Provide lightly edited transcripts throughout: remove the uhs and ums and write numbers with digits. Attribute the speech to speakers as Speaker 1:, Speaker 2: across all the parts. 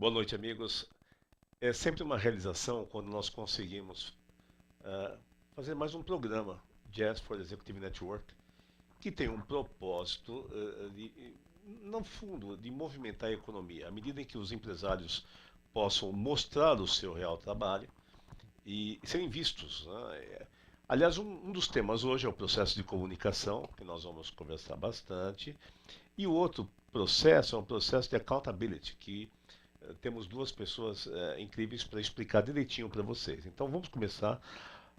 Speaker 1: Boa noite, amigos. É sempre uma realização quando nós conseguimos ah, fazer mais um programa, Jazz for Executive Network, que tem um propósito, no fundo, de movimentar a economia. À medida em que os empresários possam mostrar o seu real trabalho e serem vistos, né? Aliás, um dos temas hoje é o processo de comunicação, que nós vamos conversar bastante, e o outro processo é um processo de accountability, que temos duas pessoas incríveis para explicar direitinho para vocês. Então vamos começar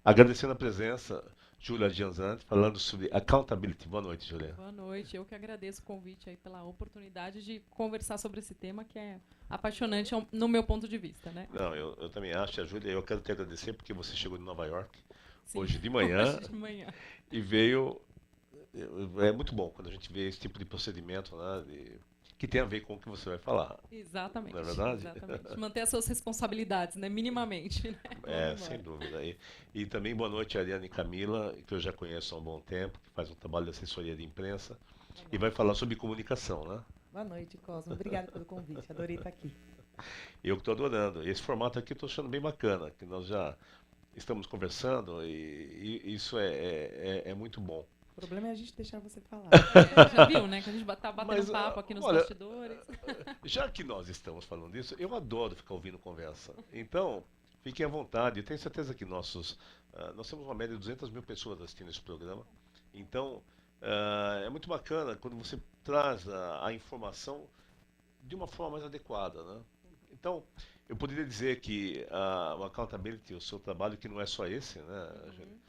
Speaker 1: agradecendo a presença, Júlia Gianzanti, falando sobre accountability. Boa noite, Júlia.
Speaker 2: Boa noite, eu que agradeço o convite aí pela oportunidade de conversar sobre esse tema que é apaixonante no meu ponto de vista, né?
Speaker 1: Não, eu também acho, a Júlia, eu quero te agradecer porque você chegou de Nova York
Speaker 2: Sim,
Speaker 1: hoje de manhã
Speaker 2: hoje de manhã.
Speaker 1: e veio. É muito bom quando a gente vê esse tipo de procedimento, né, que tem a ver com o que você vai falar, não é
Speaker 2: Exatamente,
Speaker 1: verdade?
Speaker 2: exatamente. Manter as suas responsabilidades, né? Minimamente, né? Vamos
Speaker 1: Sem
Speaker 2: embora.
Speaker 1: dúvida. E também boa noite a Ariane Camila, que eu já conheço há um bom tempo, que faz um trabalho de assessoria de imprensa
Speaker 3: Boa
Speaker 1: e vai
Speaker 3: noite.
Speaker 1: falar sobre comunicação, né?
Speaker 3: Boa noite, Cosmo. Obrigada pelo convite. Adorei estar aqui.
Speaker 1: Eu que estou adorando. Esse formato aqui eu estou achando bem bacana, que nós já estamos conversando e isso é muito bom.
Speaker 3: O problema é a gente deixar você falar.
Speaker 2: É, já viu, né? Que a gente tá batendo
Speaker 1: Mas,
Speaker 2: um papo aqui nos
Speaker 1: olha,
Speaker 2: bastidores.
Speaker 1: já que nós estamos falando disso, eu adoro ficar ouvindo conversa. Então, fiquem à vontade. Eu tenho certeza que nós temos uma média de 200 mil pessoas assistindo esse programa. Então, é muito bacana quando você traz a informação de uma forma mais adequada, né? Então, eu poderia dizer que o accountability, o seu trabalho, que não é só esse, né?
Speaker 2: Uhum.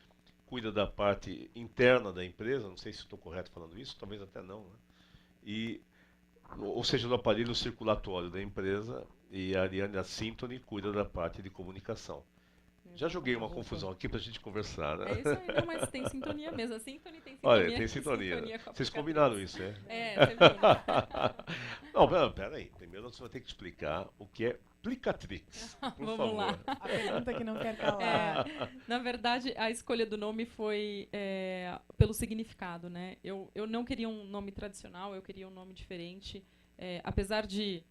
Speaker 1: Cuida da parte interna da empresa, não sei se estou correto falando isso, talvez até não, né? E, ou seja, do aparelho circulatório da empresa, e a Ariane, a Symphony, cuida da parte de comunicação. Já joguei uma
Speaker 3: Arrasou.
Speaker 1: confusão aqui para a gente conversar, né?
Speaker 2: É isso aí, não, mas tem sintonia mesmo. A Symphony tem
Speaker 1: Olha,
Speaker 2: sintonia,
Speaker 1: tem sintonia.
Speaker 2: sintonia com a
Speaker 1: Vocês combinaram
Speaker 2: aplicatrix.
Speaker 1: isso, é?
Speaker 2: É, você viu, né?
Speaker 1: Não, pera aí. Primeiro você vai ter que explicar o que é Plicatrix, por
Speaker 2: Vamos lá.
Speaker 1: favor.
Speaker 3: A pergunta que não quer
Speaker 2: É,
Speaker 3: calar.
Speaker 2: na verdade, a escolha do nome foi pelo significado, né? Eu não queria um nome tradicional, eu queria um nome diferente. Apesar de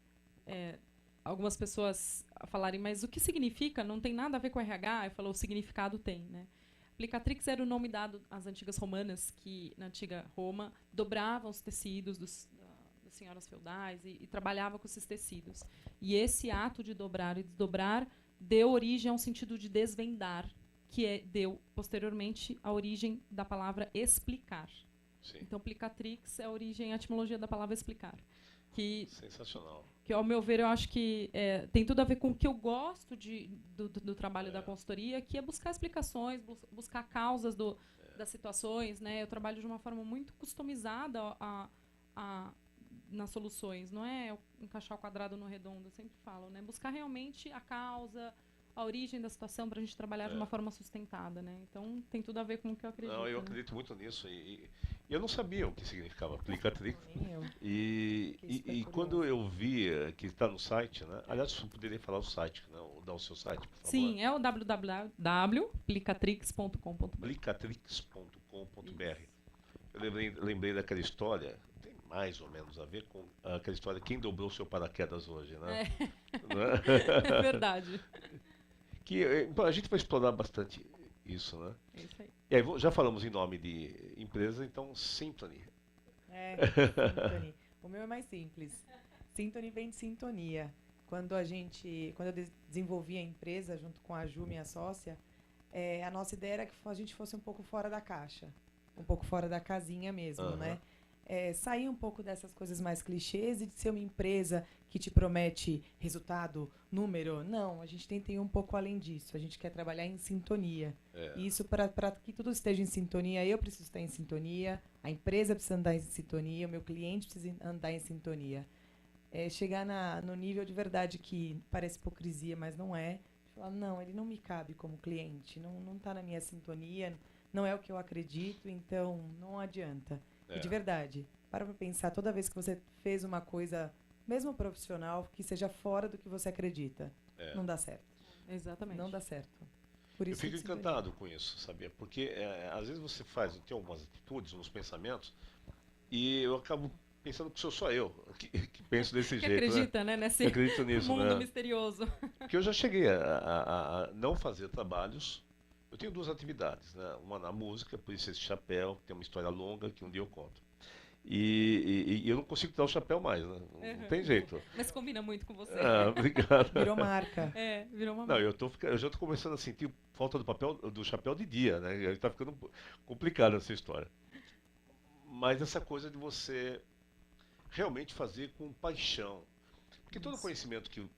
Speaker 2: algumas pessoas falarem, mas o que significa? Não tem nada a ver com RH. Eu falo, o significado tem, né? Aplicatrix era o nome dado às antigas romanas, que na antiga Roma dobravam os tecidos das senhoras feudais e trabalhava com esses tecidos. E esse ato de dobrar e desdobrar deu origem a um sentido de desvendar, deu posteriormente a origem da palavra explicar.
Speaker 1: Sim,
Speaker 2: Então, plicatrix é a origem, a etimologia da palavra explicar. Que,
Speaker 1: sensacional.
Speaker 2: que ao meu ver, eu acho que tem tudo a ver com o que eu gosto do trabalho da
Speaker 1: É,
Speaker 2: consultoria, que é buscar explicações, buscar causas das situações. Né? Eu trabalho de uma forma muito customizada a, nas soluções, não é encaixar o quadrado no redondo, eu sempre falo, né? Buscar realmente a causa, a origem da situação para a gente trabalhar de uma
Speaker 1: é.
Speaker 2: forma sustentada, né? Então tem tudo a ver com o que eu
Speaker 1: Não, eu
Speaker 2: acredito, né?
Speaker 1: acredito muito nisso e eu não sabia o que significava Plicatrix.
Speaker 3: Nem eu.
Speaker 1: E,
Speaker 3: Fiquei super
Speaker 1: e, e quando
Speaker 3: curiosa.
Speaker 1: eu vi que está no site, né? Aliás, você poderia falar o site, né? Dar o seu site, por favor.
Speaker 2: Sim, é o www.plicatrix.com.br.
Speaker 1: Plicatrix.com.br.
Speaker 2: Isso.
Speaker 1: Eu lembrei daquela história, tem mais ou menos a ver com aquela história quem dobrou seu paraquedas hoje, né?
Speaker 2: É,
Speaker 1: Não é?
Speaker 2: é verdade.
Speaker 1: Que a gente vai explorar bastante isso, né?
Speaker 2: É isso aí.
Speaker 1: E aí, já falamos em nome de empresa, então Symphony.
Speaker 3: É, Symphony. O meu é mais simples. Symphony vem de sintonia. Quando eu desenvolvi a empresa junto com a Ju, minha sócia, a nossa ideia era que a gente fosse um pouco fora da caixa, um pouco fora da casinha mesmo,
Speaker 1: Aham,
Speaker 3: né? Sair um pouco dessas coisas mais clichês e de ser uma empresa que te promete resultado, número. Não, a gente tenta ir um pouco além disso. A gente quer trabalhar em sintonia.
Speaker 1: é,
Speaker 3: E isso, para que tudo esteja em sintonia, eu preciso estar em sintonia, a empresa precisa andar em sintonia, o meu cliente precisa andar em sintonia. Chegar no nível de verdade que parece hipocrisia, mas não é. Falar, não, ele não me cabe como cliente, não está na minha sintonia, não é o que eu acredito, então não adianta. E de
Speaker 1: é,
Speaker 3: verdade, para pensar, toda vez que você fez uma coisa, mesmo profissional, que seja fora do que você acredita,
Speaker 1: é.
Speaker 3: não dá certo. Não
Speaker 2: Exatamente.
Speaker 3: dá certo. Por
Speaker 1: Eu
Speaker 3: isso
Speaker 1: fico
Speaker 3: de sintonia.
Speaker 1: encantado com isso, sabia? Porque às vezes você tem algumas atitudes, uns pensamentos, e eu acabo pensando que sou só eu que penso desse
Speaker 2: Que
Speaker 1: jeito, né?
Speaker 2: acredita, né, nesse
Speaker 1: Eu acredito nisso,
Speaker 2: mundo
Speaker 1: né?
Speaker 2: misterioso.
Speaker 1: Porque eu já cheguei a não fazer trabalhos. Eu tenho duas atividades, né? Uma na música, por isso esse chapéu, tem uma história longa que um dia eu conto. E eu não consigo tirar o chapéu mais, né? Não tem
Speaker 2: Uhum.
Speaker 1: jeito.
Speaker 2: Mas combina muito com você.
Speaker 1: Ah, obrigado.
Speaker 3: Virou marca.
Speaker 2: É, virou uma
Speaker 1: Não,
Speaker 2: marca.
Speaker 1: eu já estou começando a sentir falta do papel, do chapéu de dia, né? Está ficando complicada essa história. Mas essa coisa de você realmente fazer com paixão. Porque todo o
Speaker 2: Isso.
Speaker 1: conhecimento que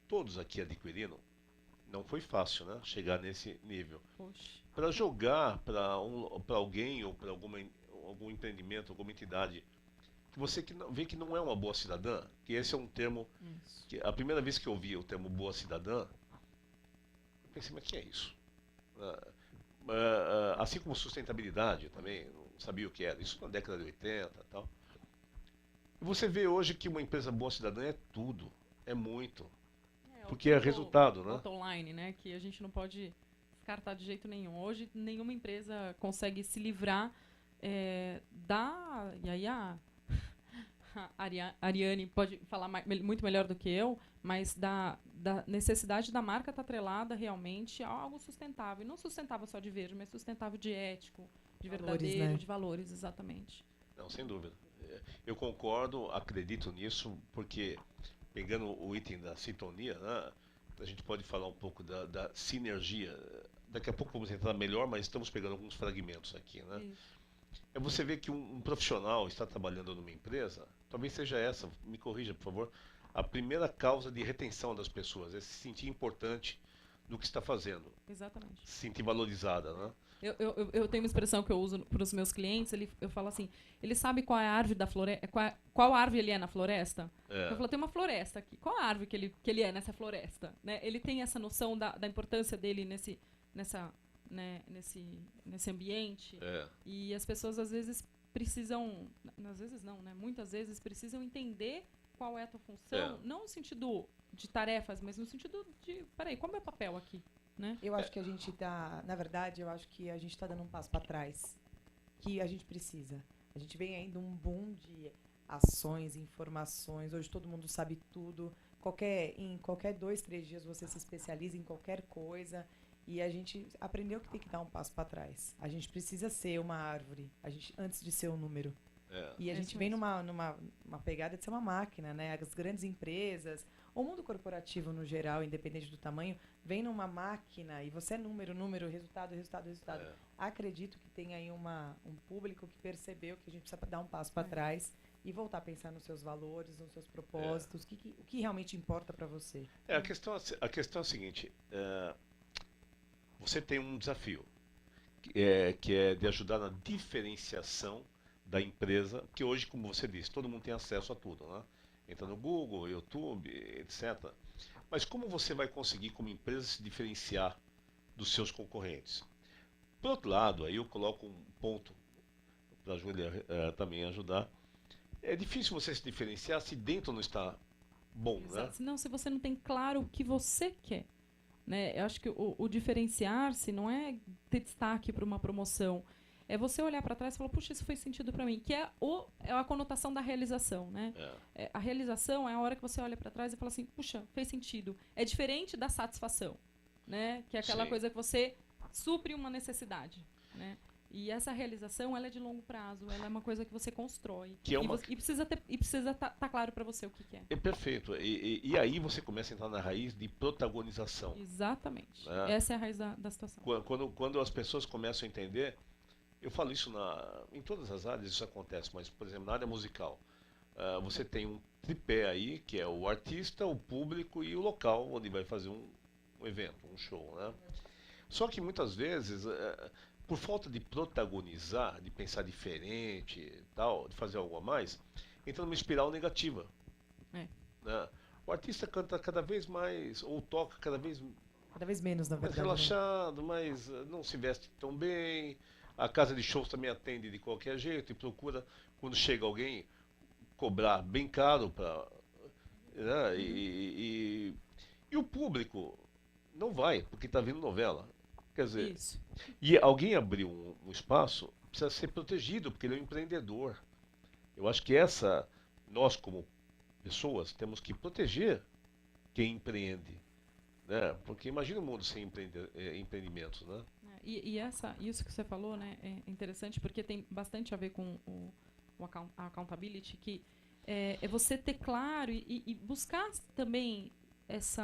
Speaker 1: todos aqui adquiriram, não foi fácil, né? Chegar nesse nível.
Speaker 2: Poxa.
Speaker 1: Para jogar para alguém ou para algum empreendimento, alguma entidade que você vê que não é uma boa cidadã, que esse é um termo
Speaker 2: Isso.
Speaker 1: que a primeira vez que eu ouvi o termo boa cidadã, eu pensei, mas que é isso? Assim como sustentabilidade, eu também não sabia o que era. Isso na década de 80 e tal. E você vê hoje que uma empresa boa cidadã é tudo, é muito,
Speaker 2: É, o
Speaker 1: porque é
Speaker 2: triple
Speaker 1: resultado, né?
Speaker 2: bottom line, né? Que a gente não pode descartar de jeito nenhum. Hoje, nenhuma empresa consegue se livrar da... E aí a Ariane pode falar muito melhor do que eu, mas da necessidade da marca estar atrelada realmente a algo sustentável. E não sustentável só de verde, mas sustentável de ético, de
Speaker 3: Valores,
Speaker 2: verdadeiro,
Speaker 3: né?
Speaker 2: de valores, exatamente.
Speaker 1: Não, sem dúvida. Eu concordo, acredito nisso, porque pegando o item da sintonia, né, a gente pode falar um pouco da sinergia. Daqui a pouco vamos entrar melhor, mas estamos pegando alguns fragmentos aqui, né?
Speaker 2: Isso.
Speaker 1: É você ver que um profissional está trabalhando numa empresa, talvez seja essa, me corrija, por favor, a primeira causa de retenção das pessoas, é se sentir importante do que está fazendo,
Speaker 2: Exatamente.
Speaker 1: se sentir valorizada, né?
Speaker 2: Eu tenho uma expressão que eu uso para os meus clientes, eu falo assim, ele sabe qual é a árvore da floresta, qual árvore ele é na floresta?
Speaker 1: É,
Speaker 2: Eu falo, tem uma floresta aqui, qual a árvore que ele é nessa floresta? Né? Ele tem essa noção da importância dele nesse ambiente,
Speaker 1: é,
Speaker 2: e as pessoas às vezes precisam, às vezes não, né? Muitas vezes precisam entender qual é a tua função, não no sentido de tarefas, mas no sentido de, peraí, qual é o meu papel aqui? Né?
Speaker 3: Eu acho que a gente tá, na verdade, eu acho que a gente está dando um passo para trás, que a gente precisa. A gente vem ainda um boom de ações, informações. Hoje todo mundo sabe tudo. Em qualquer 2, 3 dias você se especializa em qualquer coisa. E a gente aprendeu que tem que dar um passo para trás. A gente precisa ser uma árvore, antes de ser um número. E a
Speaker 2: É
Speaker 3: gente
Speaker 2: isso
Speaker 3: vem
Speaker 2: mesmo.
Speaker 3: numa pegada de ser uma máquina, né? As grandes empresas, o mundo corporativo no geral, independente do tamanho, vem numa máquina e você é número, resultado.
Speaker 1: é.
Speaker 3: Acredito que tem aí um público que percebeu que a gente precisa dar um passo para trás e voltar a pensar nos seus valores, nos seus propósitos, o que realmente importa para você.
Speaker 1: A questão é a seguinte, você tem um desafio, que é de ajudar na diferenciação da empresa, porque hoje, como você disse, todo mundo tem acesso a tudo, né? Entra no Google, YouTube, etc. Mas como você vai conseguir, como empresa, se diferenciar dos seus concorrentes? Por outro lado, aí eu coloco um ponto para a Júlia também ajudar. É difícil você se diferenciar se dentro não está bom, né?
Speaker 2: Não, se você não tem claro o que você quer. Né? Eu acho que o diferenciar-se não é ter destaque para uma promoção. É você olhar para trás e falar, puxa, isso fez sentido para mim. Que é a conotação da realização. Né? A realização é a hora que você olha para trás e fala assim, puxa, fez sentido. É diferente da satisfação. Né? Que é aquela
Speaker 1: Sim.
Speaker 2: coisa que você supre uma necessidade. Né? E essa realização, ela é de longo prazo, ela é uma coisa que você constrói.
Speaker 1: Que é uma...
Speaker 2: E precisa tá claro para você o que é.
Speaker 1: É perfeito. E aí você começa a entrar na raiz de protagonização.
Speaker 2: Exatamente.
Speaker 1: Né?
Speaker 2: Essa é a raiz da situação.
Speaker 1: Quando as pessoas começam a entender, eu falo isso em todas as áreas, isso acontece, mas, por exemplo, na área musical, você tem um tripé aí, que é o artista, o público e o local onde vai fazer um evento, um show, né? Só que muitas vezes, por falta de protagonizar, de pensar diferente, tal, de fazer algo a mais, entra numa espiral negativa.
Speaker 2: É.
Speaker 1: Né? O artista canta cada vez mais, ou toca cada vez
Speaker 3: menos, na
Speaker 1: mais
Speaker 3: verdade.
Speaker 1: relaxado, mas não se veste tão bem. A casa de shows também atende de qualquer jeito e procura, quando chega alguém, cobrar bem caro para. Né? E o público não vai, porque está vendo novela. Quer dizer,
Speaker 2: Isso.
Speaker 1: e alguém abriu um espaço, precisa ser protegido, porque ele é um empreendedor. Eu acho que nós como pessoas temos que proteger quem empreende, né? Porque imagina o mundo sem empreendimentos, né?
Speaker 2: Isso que você falou, né, é interessante porque tem bastante a ver com a accountability, que é você ter claro e buscar também esse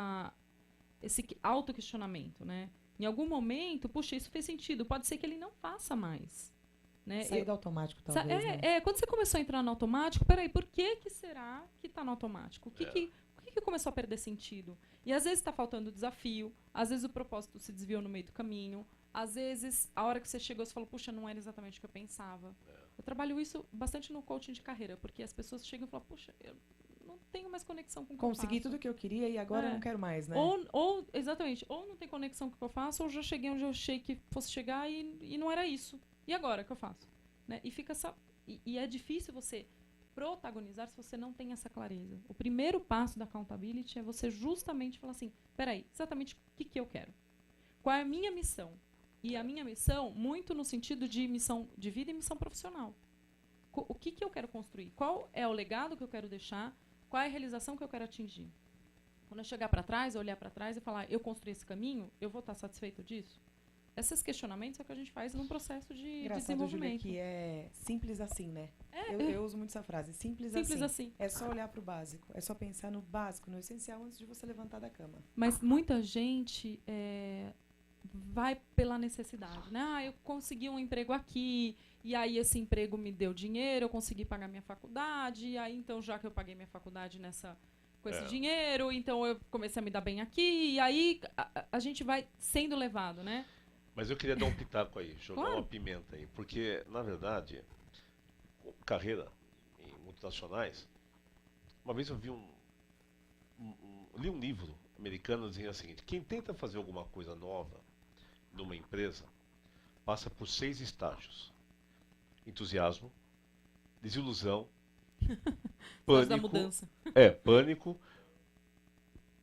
Speaker 2: autoquestionamento, né? Em algum momento, puxa, isso fez sentido, pode ser que ele não faça mais. Né?
Speaker 3: Sair do automático, talvez, né?
Speaker 2: Quando você começou a entrar no automático, peraí, por que será que está no automático? O que começou a perder sentido? E às vezes está faltando desafio, às vezes o propósito se desviou no meio do caminho, às vezes a hora que você chegou você falou, puxa, não era exatamente o que eu pensava. Eu trabalho isso bastante no coaching de carreira, porque as pessoas chegam e falam, puxa, eu não tenho mais conexão com o que eu
Speaker 3: Consegui
Speaker 2: faço.
Speaker 3: tudo que eu queria e agora eu não quero mais, né?
Speaker 2: Exatamente, ou não tem conexão com o que eu faço, ou já cheguei onde eu achei que fosse chegar e não era isso. E agora, o que eu faço? Né? E fica e é difícil você protagonizar se você não tem essa clareza. O primeiro passo da accountability é você justamente falar assim, peraí, exatamente o que eu quero? Qual é a minha missão? E a minha missão, muito no sentido de missão de vida e missão profissional. O que eu quero construir? Qual é o legado que eu quero deixar? Qual é a realização que eu quero atingir? Quando eu chegar para trás, olhar para trás e falar, eu construí esse caminho, eu vou estar satisfeito disso? Esses questionamentos é o que a gente faz num processo de desenvolvimento.
Speaker 3: Júlia, que é simples assim, né? Eu uso muito essa frase, simples assim. É só olhar para o básico, é só pensar no básico, no essencial, antes de você levantar da cama.
Speaker 2: Mas muita gente vai pela necessidade, né? Ah, eu consegui um emprego aqui, e aí esse emprego me deu dinheiro, eu consegui pagar minha faculdade, e aí então já que eu paguei minha faculdade com esse dinheiro, então eu comecei a me dar bem aqui, e aí a gente vai sendo levado, né?
Speaker 1: Mas eu queria dar um pitaco aí, jogar
Speaker 2: Claro.
Speaker 1: uma pimenta aí, porque, na verdade, carreira em multinacionais, uma vez eu vi li um livro americano dizendo o seguinte, quem tenta fazer alguma coisa nova numa empresa, passa por 6 estágios. Entusiasmo, desilusão, pânico,
Speaker 2: da mudança.
Speaker 1: Pânico,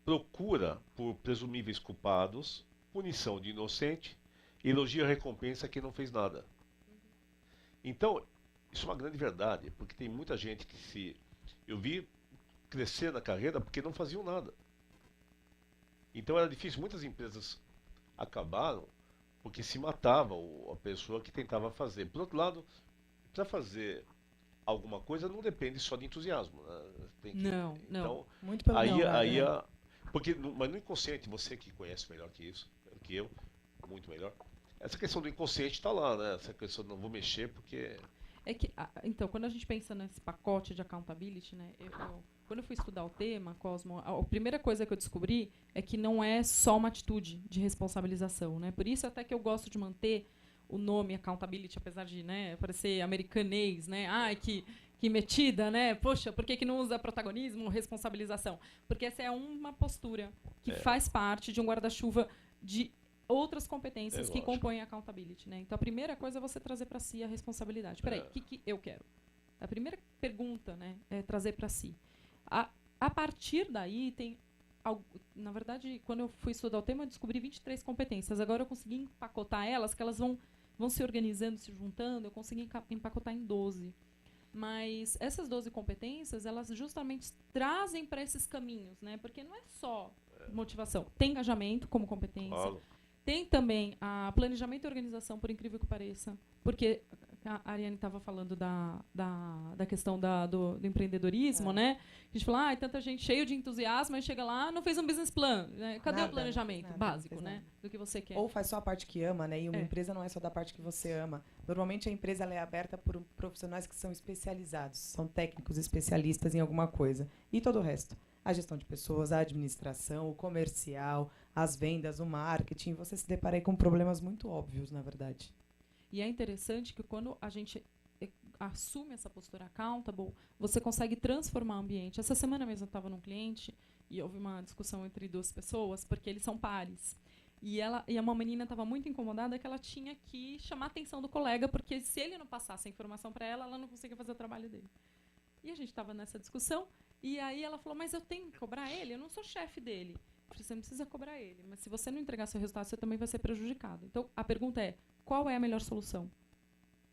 Speaker 1: procura por presumíveis culpados, punição de inocente, elogia a recompensa a quem não fez nada. Então, isso é uma grande verdade, porque tem muita gente eu vi crescer na carreira porque não faziam nada. Então era difícil, muitas empresas acabaram porque se matava a pessoa que tentava fazer. Por outro lado, para fazer alguma coisa não depende só de entusiasmo, né?
Speaker 2: Não.
Speaker 1: Então,
Speaker 3: muito pelo
Speaker 1: mas no inconsciente, você que conhece melhor que isso, que eu, muito melhor, essa questão do inconsciente está lá, né? Essa questão de não vou mexer porque...
Speaker 2: Então, quando a gente pensa nesse pacote de accountability, né, quando eu fui estudar o tema, Cosmo, a primeira coisa que eu descobri é que não é só uma atitude de responsabilização, né? Por isso até que eu gosto de manter o nome accountability, apesar de, né, parecer americanês, né? Ai, que metida, né? Poxa, por que não usa protagonismo, responsabilização? Porque essa é uma postura que faz parte de um guarda-chuva de outras competências que compõem a accountability, né? Então, a primeira coisa é você trazer para si a responsabilidade. Peraí, o que eu quero? A primeira pergunta, né, é trazer para si. A partir daí, na verdade, quando eu fui estudar o tema, eu descobri 23 competências. Agora eu consegui empacotar elas, que elas vão se organizando, se juntando, eu consegui empacotar em 12. Mas essas 12 competências, elas justamente trazem para esses caminhos, né? Porque não é só motivação. Tem engajamento como competência.
Speaker 1: Claro.
Speaker 2: Tem também a planejamento e organização, por incrível que pareça. Porque a Ariane estava falando da questão do empreendedorismo, né? A gente fala, tanta gente cheia de entusiasmo, aí chega lá, não fez um business plan. Né? Cadê o planejamento básico, né? Do que você quer?
Speaker 3: Ou faz só a parte que ama, né? E uma empresa não é só da parte que você ama. Normalmente a empresa ela é aberta por profissionais que são especializados, são técnicos especialistas em alguma coisa. E todo o resto. A gestão de pessoas, a administração, o comercial, as vendas, o marketing. Você se depara aí com problemas muito óbvios, na verdade.
Speaker 2: E é interessante que quando a gente assume essa postura accountable, você consegue transformar o ambiente. Essa semana mesmo eu estava num cliente e houve uma discussão entre 2 pessoas, porque eles são pares. E uma menina estava muito incomodada que ela tinha que chamar a atenção do colega, porque se ele não passasse a informação para ela não conseguia fazer o trabalho dele. E a gente estava nessa discussão, e aí ela falou, mas eu tenho que cobrar ele? Eu não sou chefe dele. Eu falei, você não precisa cobrar ele, mas se você não entregar seu resultado, você também vai ser prejudicado. Então, a pergunta é, qual é a melhor solução?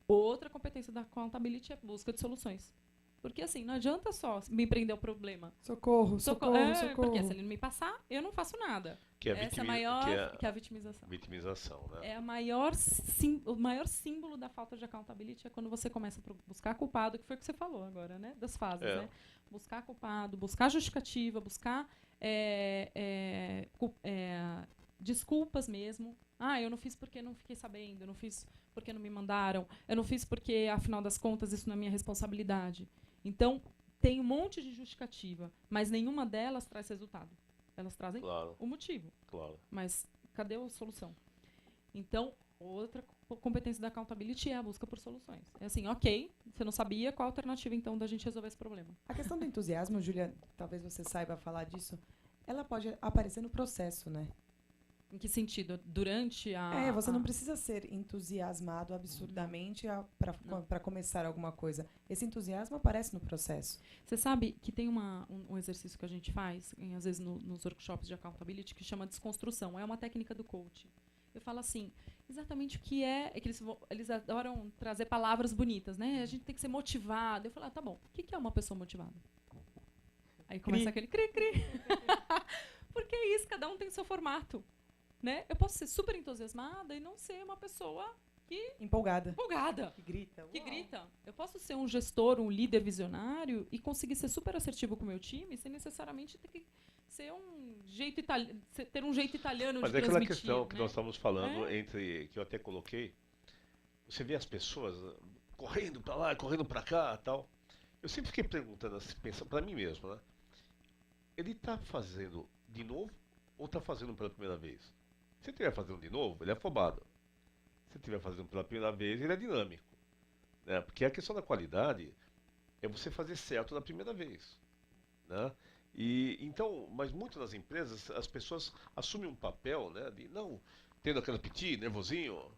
Speaker 2: Outra competência da accountability é busca de soluções. Porque assim, não adianta só me prender o problema.
Speaker 3: Socorro, socorro, socorro.
Speaker 2: Porque se ele não me passar, eu não faço nada.
Speaker 1: Que é a
Speaker 2: Essa é a maior, que é a vitimização.
Speaker 1: Vitimização, né?
Speaker 2: É o maior símbolo da falta de accountability é quando você começa a buscar culpado, que foi o que você falou agora, né? Das fases, né? Buscar culpado, buscar justificativa, buscar desculpas mesmo. Ah, eu não fiz porque não fiquei sabendo, eu não fiz porque não me mandaram, eu não fiz porque, afinal das contas, isso não é minha responsabilidade. Então, tem um monte de justificativa, mas nenhuma delas traz resultado. Elas trazem o motivo.
Speaker 1: Claro.
Speaker 2: Mas cadê a solução? Então, outra competência da accountability é a busca por soluções. É assim, ok, você não sabia, qual a alternativa, então, da gente resolver esse problema?
Speaker 3: A questão do entusiasmo, Júlia, talvez você saiba falar disso, ela pode aparecer no processo, né?
Speaker 2: Em que sentido? Durante a...
Speaker 3: Você não precisa ser entusiasmado absurdamente para começar alguma coisa. Esse entusiasmo aparece no processo.
Speaker 2: Você sabe que tem um exercício que a gente faz, às vezes nos workshops de accountability, que chama desconstrução. É uma técnica do coach. Eu falo assim, exatamente o que é que eles adoram trazer palavras bonitas, né? A gente tem que ser motivado. Eu falo, tá bom, o que é uma pessoa motivada? Aí começa aquele cri-cri. Porque é isso, cada um tem o seu formato. Né? Eu posso ser super entusiasmada e não ser uma pessoa
Speaker 3: empolgada.
Speaker 2: Que
Speaker 3: grita.
Speaker 2: Eu posso ser um gestor, um líder visionário e conseguir ser super assertivo com o meu time sem necessariamente ter que ser ter um jeito italiano
Speaker 1: Mas
Speaker 2: de transmitir. Mas
Speaker 1: é aquela questão que
Speaker 2: né?
Speaker 1: nós estávamos falando que eu até coloquei. Você vê as pessoas correndo para lá, correndo para cá, tal. Eu sempre fiquei perguntando, pensando para mim mesmo, né? Ele está fazendo de novo ou está fazendo pela primeira vez? Se ele estiver fazendo de novo, ele é afobado. Se ele estiver fazendo pela primeira vez, ele é dinâmico. Né? Porque a questão da qualidade é você fazer certo da primeira vez. Né? Então, mas muito nas empresas, as pessoas assumem um papel, né, de não tendo aquele apetite, nervosinho,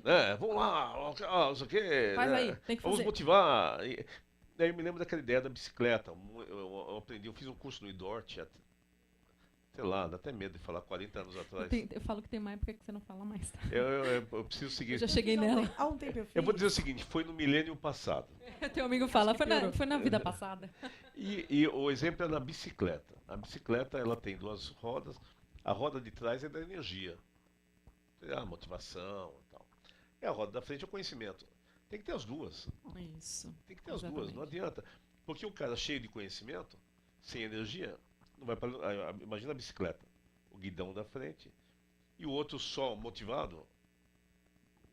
Speaker 1: né? Vamos lá, não sei o quê.
Speaker 2: Faz
Speaker 1: né?
Speaker 2: aí, tem que fazer.
Speaker 1: Vamos motivar. Daí eu me lembro daquela ideia da bicicleta. Eu fiz um curso no IDORT, sei lá, dá até medo de falar 40 anos atrás.
Speaker 2: Eu falo que tem uma época que você não fala mais. Tá?
Speaker 1: Eu preciso seguir.
Speaker 2: Eu já cheguei nela.
Speaker 3: Há um tempo
Speaker 1: eu vou dizer o seguinte, foi no milênio passado.
Speaker 2: Teu amigo fala, foi na vida passada.
Speaker 1: E o exemplo é na bicicleta. A bicicleta, ela tem duas rodas. A roda de trás é da energia. A motivação e tal. E a roda da frente é o conhecimento. Tem que ter as duas.
Speaker 2: Isso.
Speaker 1: Tem que ter as duas, não adianta. Porque o cara cheio de conhecimento, sem energia, não vai para. Imagina a bicicleta, o guidão da frente e o outro só motivado.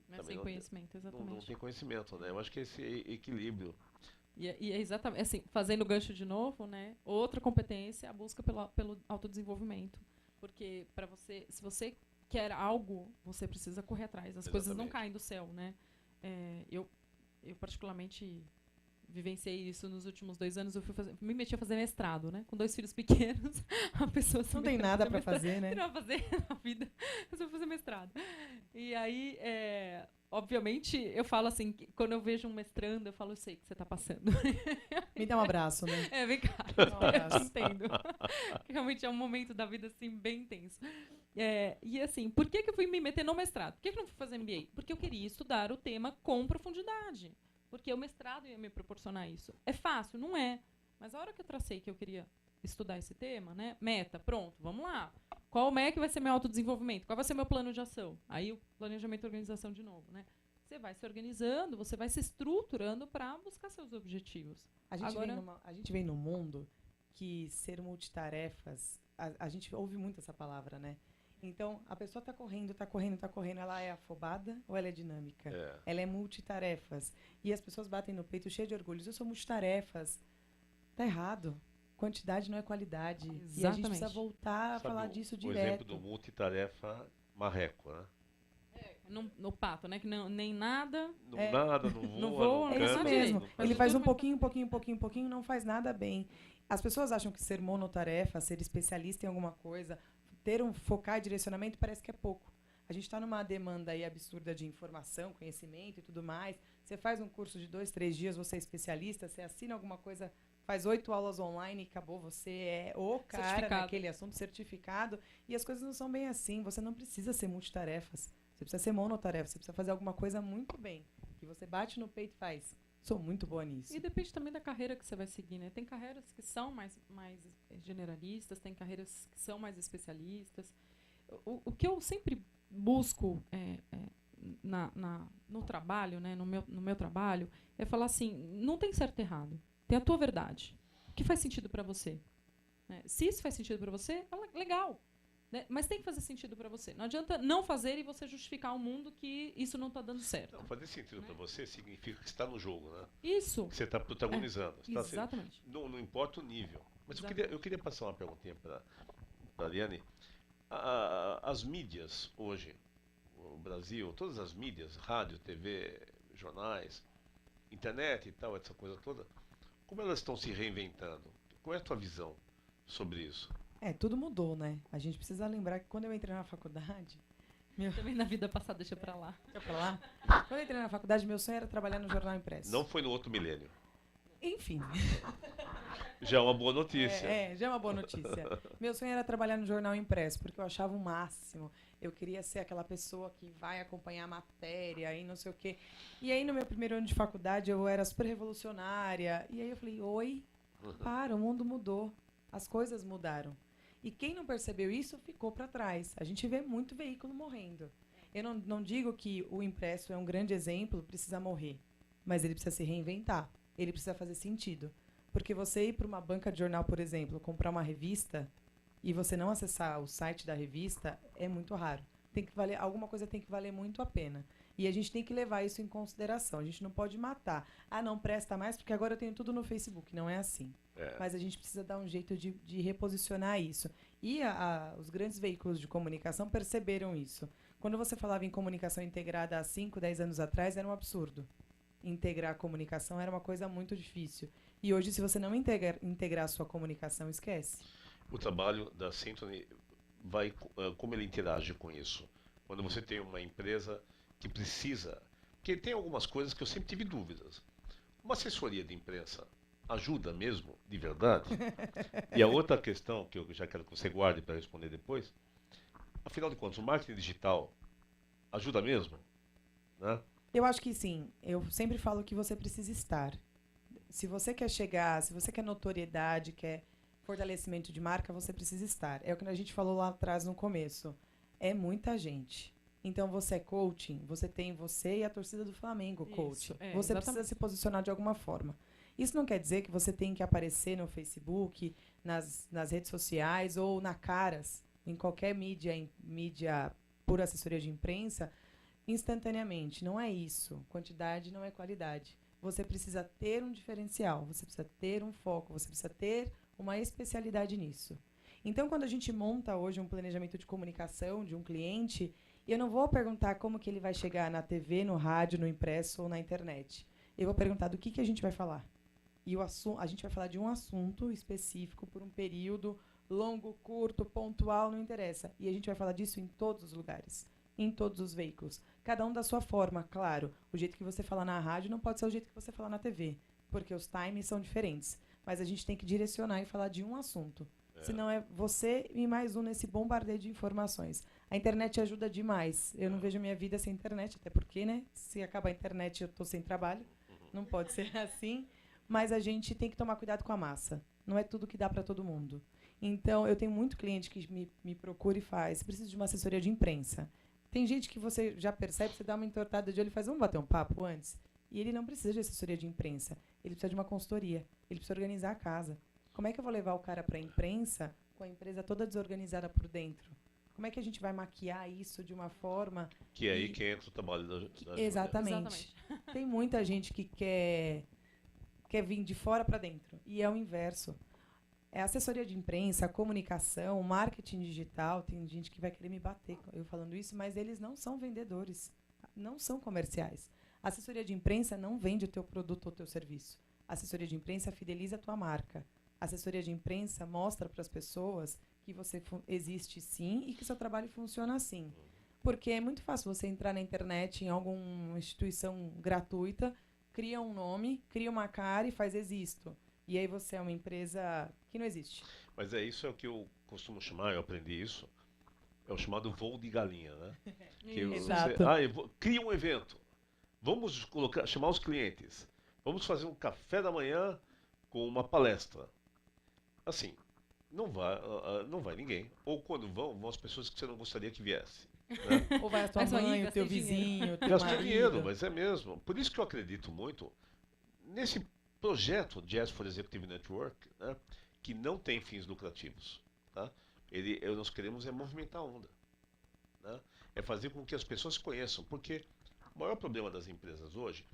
Speaker 2: Mas sem conhecimento, exatamente.
Speaker 1: Não tem conhecimento, né? Eu acho que é esse equilíbrio.
Speaker 2: E é exatamente assim, fazendo gancho de novo, né? Outra competência é a busca pelo autodesenvolvimento, porque para você, se você quer algo, você precisa correr atrás. As coisas não caem do céu, né? Eu particularmente vivenciei isso nos últimos 2 anos. Eu me meti a fazer mestrado, né? Com 2 filhos pequenos, a pessoa
Speaker 3: não tem nada para fazer, né?
Speaker 2: Não fazer na vida. Eu só vou fazer mestrado. E aí, obviamente, eu falo assim, quando eu vejo um mestrando, eu falo, eu sei que você está passando.
Speaker 3: Me dá um abraço, né?
Speaker 2: Vem cá, eu te entendo. Realmente é um momento da vida, assim, bem intenso. E assim, por que eu fui me meter no mestrado? Por que eu não fui fazer MBA? Porque eu queria estudar o tema com profundidade. Porque o mestrado ia me proporcionar isso. É fácil? Não é. Mas a hora que eu tracei que eu queria estudar esse tema, né? Meta, pronto, vamos lá. Qual é que vai ser meu autodesenvolvimento? Qual vai ser meu plano de ação? Aí o planejamento e organização de novo, né? Você vai se organizando, você vai se estruturando para buscar seus objetivos.
Speaker 3: A gente vem num mundo que ser multitarefas, a gente ouve muito essa palavra, né? Então, a pessoa está correndo, ela é afobada ou ela é dinâmica? Ela é multitarefas. E as pessoas batem no peito cheio de orgulho. Eu sou multitarefas. Tá errado. Quantidade não é qualidade. Exatamente. E a gente precisa voltar a falar disso direto.
Speaker 1: O exemplo do multitarefa marreco, né?
Speaker 2: No pato, né? Que nem nada...
Speaker 1: Não voa,
Speaker 3: é isso mesmo. Ele faz um pouquinho, não faz nada bem. As pessoas acham que ser monotarefa, ser especialista em alguma coisa... focar e direcionamento parece que é pouco. A gente está numa demanda aí absurda de informação, conhecimento e tudo mais. Você faz um curso de 2, 3 dias, você é especialista, você assina alguma coisa, faz 8 aulas online e acabou, você é o cara naquele assunto, certificado. E as coisas não são bem assim. Você não precisa ser multitarefas. Você precisa ser monotarefa. Você precisa fazer alguma coisa muito bem. Que você bate no peito e faz. Sou muito boa nisso.
Speaker 2: E depende também da carreira que você vai seguir, né? Tem carreiras que são mais generalistas, tem carreiras que são mais especialistas. O que eu sempre busco no trabalho, né, no meu trabalho, é falar assim, não tem certo e errado. Tem a tua verdade. O que faz sentido para você? Né? Se isso faz sentido para você, legal. Né? Mas tem que fazer sentido para você. Não adianta não fazer e você justificar ao mundo que isso não está dando certo.
Speaker 1: Não, fazer sentido para você significa que você está no jogo, né?
Speaker 2: Isso.
Speaker 1: Que você está protagonizando. Você tá
Speaker 2: Exatamente.
Speaker 1: não importa o nível. Mas
Speaker 2: Exatamente.
Speaker 1: eu queria passar uma perguntinha para a Ariane. As mídias hoje, o Brasil, todas as mídias, rádio, TV, jornais, internet e tal, essa coisa toda, como elas estão se reinventando? Qual é a tua visão sobre isso?
Speaker 3: Tudo mudou, né? A gente precisa lembrar que quando eu entrei na faculdade...
Speaker 2: Também na vida passada, deixa pra lá.
Speaker 3: Deixa pra lá. Quando eu entrei na faculdade, meu sonho era trabalhar no jornal impresso.
Speaker 1: Não foi no outro milênio.
Speaker 3: Enfim.
Speaker 1: Já é uma boa notícia.
Speaker 3: Já é uma boa notícia. Meu sonho era trabalhar no jornal impresso, porque eu achava o máximo. Eu queria ser aquela pessoa que vai acompanhar a matéria e não sei o quê. E aí, no meu primeiro ano de faculdade, eu era super revolucionária. E aí eu falei, oi, o mundo mudou. As coisas mudaram. E quem não percebeu isso ficou para trás. A gente vê muito veículo morrendo. Eu não digo que o impresso é um grande exemplo, precisa morrer. Mas ele precisa se reinventar. Ele precisa fazer sentido. Porque você ir para uma banca de jornal, por exemplo, comprar uma revista e você não acessar o site da revista é muito raro. Alguma coisa tem que valer muito a pena. E a gente tem que levar isso em consideração. A gente não pode matar. Não presta mais porque agora eu tenho tudo no Facebook. Não é assim. Mas a gente precisa dar um jeito de reposicionar isso. E os grandes veículos de comunicação perceberam isso. Quando você falava em comunicação integrada há 5, 10 anos atrás, era um absurdo. Integrar a comunicação era uma coisa muito difícil. E hoje, se você não integrar a sua comunicação, esquece.
Speaker 1: O trabalho da Syntony como ele interage com isso? Quando você tem uma empresa que precisa... Porque tem algumas coisas que eu sempre tive dúvidas. Uma assessoria de imprensa ajuda mesmo, de verdade? E a outra questão, que eu já quero que você guarde para responder depois, afinal de contas, o marketing digital ajuda mesmo? Né?
Speaker 3: Eu acho que sim. Eu sempre falo que você precisa estar. Se você quer chegar, se você quer notoriedade, quer fortalecimento de marca, você precisa estar. É o que a gente falou lá atrás no começo. É muita gente. Então, você é coaching, você tem você e a torcida do Flamengo coaching. Você precisa se posicionar de alguma forma. Isso não quer dizer que você tem que aparecer no Facebook, nas redes sociais ou na Caras, em qualquer mídia por assessoria de imprensa, instantaneamente. Não é isso. Quantidade não é qualidade. Você precisa ter um diferencial, você precisa ter um foco, você precisa ter uma especialidade nisso. Então, quando a gente monta hoje um planejamento de comunicação de um cliente, eu não vou perguntar como que ele vai chegar na TV, no rádio, no impresso ou na internet. Eu vou perguntar do que a gente vai falar. E a gente vai falar de um assunto específico por um período longo, curto, pontual, não interessa. E a gente vai falar disso em todos os lugares, em todos os veículos. Cada um da sua forma, claro. O jeito que você fala na rádio não pode ser o jeito que você fala na TV, porque os times são diferentes. Mas a gente tem que direcionar e falar de um assunto. Senão é você e mais um nesse bombardeio de informações. A internet ajuda demais. Eu não vejo minha vida sem internet, até porque, né? Se acaba a internet, eu estou sem trabalho. Não pode ser assim. Mas a gente tem que tomar cuidado com a massa. Não é tudo que dá para todo mundo. Então, eu tenho muito cliente que me procura e faz. Precisa de uma assessoria de imprensa. Tem gente que você já percebe, você dá uma entortada de olho e faz, vamos bater um papo antes? E ele não precisa de assessoria de imprensa. Ele precisa de uma consultoria. Ele precisa organizar a casa. Como é que eu vou levar o cara para a imprensa com a empresa toda desorganizada por dentro? Como é que a gente vai maquiar isso de uma forma...
Speaker 1: Que é aí que entra o trabalho da
Speaker 3: Exatamente. Tem muita gente que quer vir de fora para dentro. E é o inverso. É assessoria de imprensa, comunicação, marketing digital. Tem gente que vai querer me bater eu falando isso, mas eles não são vendedores. Não são comerciais. A assessoria de imprensa não vende o teu produto ou o teu serviço. A assessoria de imprensa fideliza a tua marca. A assessoria de imprensa mostra para as pessoas que você existe sim e que seu trabalho funciona assim. Porque é muito fácil você entrar na internet em alguma instituição gratuita, cria um nome, cria uma cara e faz existo. E aí você é uma empresa que não existe.
Speaker 1: Mas isso é o que eu costumo chamar, eu aprendi isso, é o chamado voo de galinha, né?
Speaker 3: Exato.
Speaker 1: Cria um evento, vamos chamar os clientes. Vamos fazer um café da manhã com uma palestra. Assim, não vai ninguém. Ou quando vão as pessoas que você não gostaria que viesse. Né?
Speaker 3: Ou vai a tua
Speaker 2: Mas aí,
Speaker 3: mãe, o
Speaker 2: gastei
Speaker 3: teu
Speaker 2: dinheiro.
Speaker 3: vizinho, o teu
Speaker 1: Gastou
Speaker 3: marido.
Speaker 1: dinheiro, mas é mesmo. Por isso que eu acredito muito nesse projeto Jazz for Executive Network, né, que não tem fins lucrativos. Tá? Nós queremos é movimentar a onda. Né? É fazer com que as pessoas se conheçam. Porque o maior problema das empresas hoje,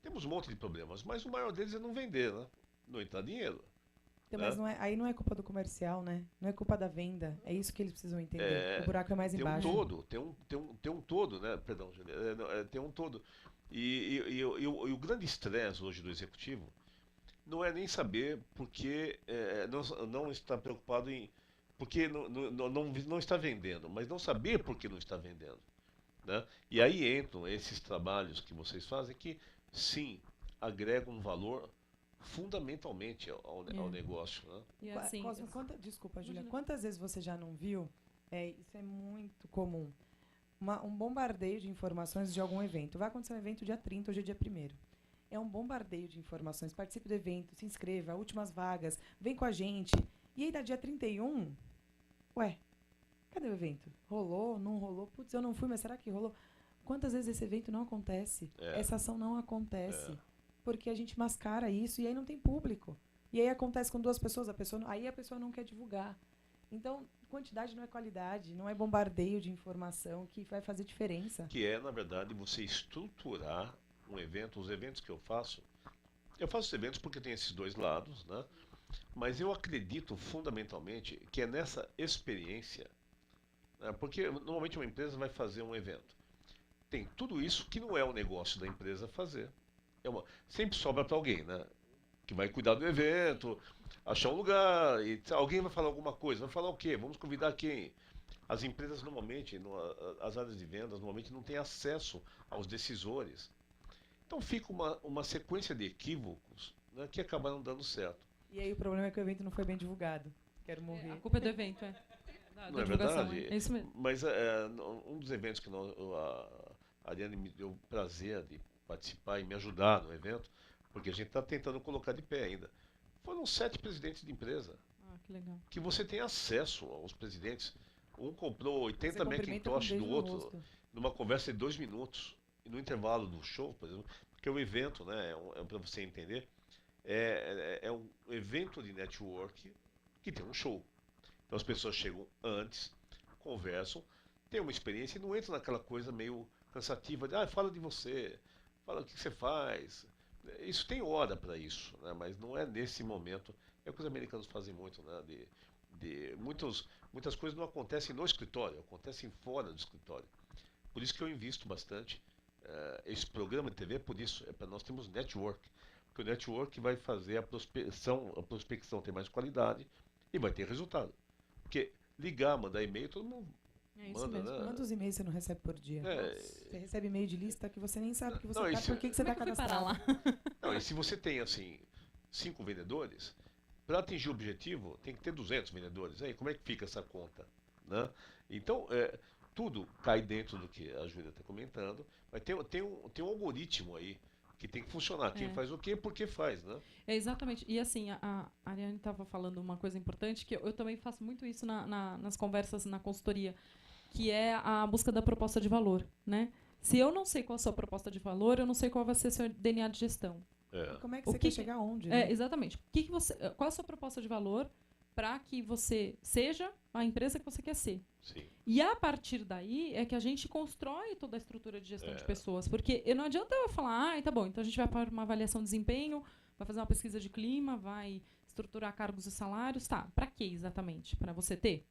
Speaker 1: temos um monte de problemas, mas o maior deles é não vender, né? Não entrar dinheiro.
Speaker 3: Então,
Speaker 1: Né?
Speaker 3: mas aí não é culpa do comercial, né? Não é culpa da venda. É isso que eles precisam entender.
Speaker 1: É,
Speaker 3: O buraco é mais
Speaker 1: tem um
Speaker 3: embaixo.
Speaker 1: todo, tem um todo, né? Perdão, Julia, tem um todo. E o grande estresse hoje do executivo não é nem saber porque não está preocupado em porque não está vendendo, mas não saber por que não está vendendo. Né? E aí entram esses trabalhos que vocês fazem que, sim, agregam um valor fundamentalmente ao
Speaker 2: É.
Speaker 1: negócio. Né?
Speaker 2: E assim,
Speaker 3: Cosmo, desculpa, Júlia.
Speaker 2: Imagina.
Speaker 3: Quantas vezes você já não viu? Isso é muito comum. Um bombardeio de informações de algum evento. Vai acontecer um evento dia 30, hoje é dia 1º. É um bombardeio de informações. Participe do evento, se inscreva, últimas vagas, vem com a gente. E aí, da dia 31, ué, cadê o evento? Rolou, não rolou? Putz, eu não fui, mas será que rolou? Quantas vezes esse evento não acontece?
Speaker 1: É.
Speaker 3: Essa ação não acontece. Porque a gente mascara isso e aí não tem público. E aí acontece com 2 pessoas, aí a pessoa não quer divulgar. Então, quantidade não é qualidade, não é bombardeio de informação que vai fazer diferença.
Speaker 1: Que é, na verdade, você estruturar um evento, os eventos que eu faço os eventos porque tem esses dois lados, né? Mas eu acredito fundamentalmente que é nessa experiência, né? Porque normalmente uma empresa vai fazer um evento. Tem tudo isso que não é o negócio da empresa fazer. Sempre sobra para alguém, né? Que vai cuidar do evento, achar um lugar, e alguém vai falar alguma coisa. Vai falar o quê? Vamos convidar quem? As empresas normalmente, as áreas de vendas normalmente não têm acesso aos decisores. Então fica uma sequência de equívocos, né, que acabaram não dando certo.
Speaker 3: E aí o problema é que o evento não foi bem divulgado. Quero morrer.
Speaker 2: a culpa é do evento, é. Da
Speaker 1: Não é
Speaker 2: divulgação,
Speaker 1: verdade?
Speaker 2: é isso mesmo.
Speaker 1: Mas um dos eventos que a Ariane me deu o prazer de participar e me ajudar no evento, porque a gente está tentando colocar de pé ainda, foram 7 presidentes de empresa,
Speaker 2: Ah, que legal.
Speaker 1: que você tem acesso aos presidentes. Um comprou 80
Speaker 3: Você cumprimenta com um
Speaker 1: Macintosh
Speaker 3: beijo
Speaker 1: do
Speaker 3: no
Speaker 1: outro,
Speaker 3: rosto.
Speaker 1: numa conversa de 2 minutos, e no intervalo do show, por exemplo, porque o evento, né, para você entender, é um evento de network que tem um show. Então as pessoas chegam antes, conversam, têm uma experiência e não entram naquela coisa meio cansativa de, fala de você, fala o que você faz. Isso tem hora para isso, né? Mas não é nesse momento. É o que os americanos fazem muito, né? Muitas coisas não acontecem no escritório, acontecem fora do escritório. Por isso que eu invisto bastante. Esse programa de TV é por isso, é para nós termos network. Porque o network vai fazer a prospecção ter mais qualidade e vai ter resultado. Porque ligar, mandar e-mail, todo mundo
Speaker 2: É isso
Speaker 1: manda,
Speaker 2: mesmo.
Speaker 1: né?
Speaker 3: Quantos e-mails você não recebe por dia?
Speaker 1: É,
Speaker 3: Você recebe e-mail de lista que você nem sabe que você
Speaker 1: Não,
Speaker 3: tá,
Speaker 1: isso-
Speaker 3: por que você
Speaker 2: Como
Speaker 3: tá
Speaker 2: é que eu fui parar
Speaker 3: cadastrado.
Speaker 2: lá?
Speaker 1: não, e se você tem, assim, 5 vendedores, para atingir o objetivo, tem que ter 200 vendedores. Aí, como é que fica essa conta? Né? Então, tudo cai dentro do que a Júlia está comentando, mas tem um algoritmo aí que tem que funcionar. Quem
Speaker 2: É.
Speaker 1: faz o quê, por que faz, né?
Speaker 2: É exatamente. E assim, a Ariane estava falando uma coisa importante, que eu também faço muito isso nas conversas na consultoria, que é a busca da proposta de valor, né? Se eu não sei qual é a sua proposta de valor, eu não sei qual vai ser seu DNA de gestão.
Speaker 1: É,
Speaker 3: Como é que
Speaker 2: O
Speaker 3: você
Speaker 2: que
Speaker 3: quer
Speaker 2: que-
Speaker 3: chegar onde? Né?
Speaker 2: Exatamente. Qual é a sua proposta de valor para que você seja a empresa que você quer ser?
Speaker 1: sim.
Speaker 2: E a partir daí é que a gente constrói toda a estrutura de gestão de
Speaker 1: É.
Speaker 2: pessoas. Porque não adianta eu falar, tá bom, então a gente vai para uma avaliação de desempenho, vai fazer uma pesquisa de clima, vai estruturar cargos e salários. Tá, para que exatamente? Para você ter?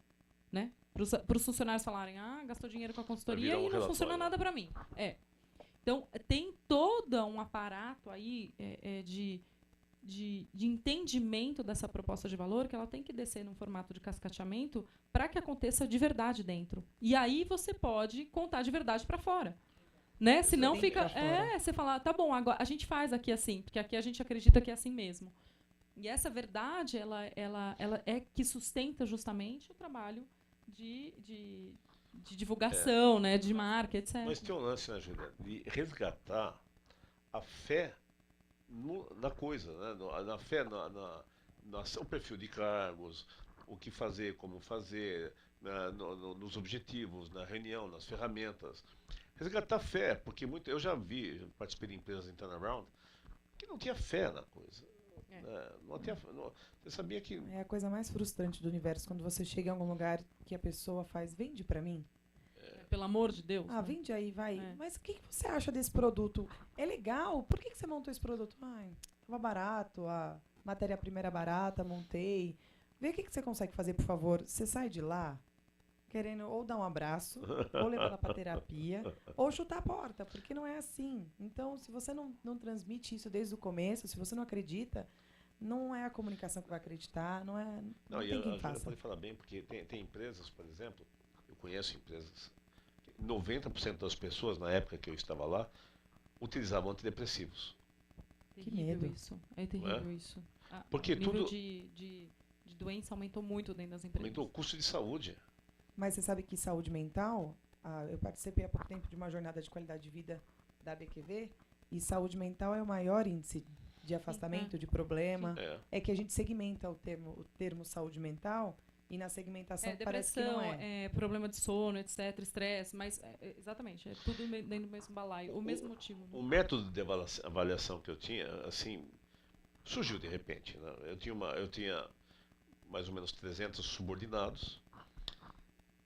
Speaker 2: Né? Para os funcionários falarem, gastou dinheiro com a consultoria
Speaker 1: Vai virar um
Speaker 2: e não funciona
Speaker 1: relatório.
Speaker 2: nada para mim. Então, tem todo um aparato aí de entendimento dessa proposta de valor que ela tem que descer num formato de cascateamento para que aconteça de verdade dentro. E aí você pode contar de verdade para fora. Né? Senão
Speaker 3: dentro
Speaker 2: fica.
Speaker 3: pra fora.
Speaker 2: Você fala, tá bom, agora a gente faz aqui assim, porque aqui a gente acredita que é assim mesmo. E essa verdade, ela é que sustenta justamente o trabalho de divulgação, né? De marca, etc.
Speaker 1: Mas tem um lance, né, Júlia, de resgatar a fé na coisa, né? Na fé, o perfil de cargos, o que fazer, como fazer, nos objetivos, na reunião, nas ferramentas. Resgatar fé, porque eu já participei de empresas em turnaround que não tinha fé na coisa.
Speaker 2: É.
Speaker 1: Né? Você sabia que.
Speaker 3: É a coisa mais frustrante do universo, quando você chega em algum lugar que a pessoa faz, vende pra mim.
Speaker 2: Pelo amor de Deus.
Speaker 3: Ah,
Speaker 2: né?
Speaker 3: vende aí, vai.
Speaker 2: É.
Speaker 3: Mas o que você acha desse produto? É legal? Por que você montou esse produto? Ai, tava barato, a matéria-prima era barata, montei. Vê o que você consegue fazer, por favor. Você sai de lá querendo ou dar um abraço, ou levar ela pra terapia, ou chutar a porta, porque não é assim. Então, se você não transmite isso desde o começo, se você não acredita, não é a comunicação que vai acreditar, não tem quem
Speaker 1: eu
Speaker 3: faça.
Speaker 1: pode falar bem, porque tem empresas, por exemplo, eu conheço empresas, 90% das pessoas, na época que eu estava lá, utilizavam antidepressivos.
Speaker 2: Terrível
Speaker 3: medo.
Speaker 2: isso. É terrível
Speaker 1: Não é?
Speaker 2: isso.
Speaker 1: Porque
Speaker 2: o nível
Speaker 1: tudo-
Speaker 2: de doença aumentou muito dentro das empresas.
Speaker 1: Aumentou o custo de saúde.
Speaker 3: Mas você sabe que saúde mental, eu participei há pouco tempo de uma jornada de qualidade de vida da BQV, e saúde mental é o maior índice de afastamento, de problema. É que a gente segmenta o termo saúde mental, e na segmentação parece que não
Speaker 2: depressão,
Speaker 3: é.
Speaker 2: problema de sono, etc, estresse, mas exatamente, é tudo dentro do mesmo balaio, o mesmo motivo.
Speaker 1: O
Speaker 2: Né?
Speaker 1: método de avaliação que eu tinha, assim, surgiu de repente. Né? Eu tinha mais ou menos 300 subordinados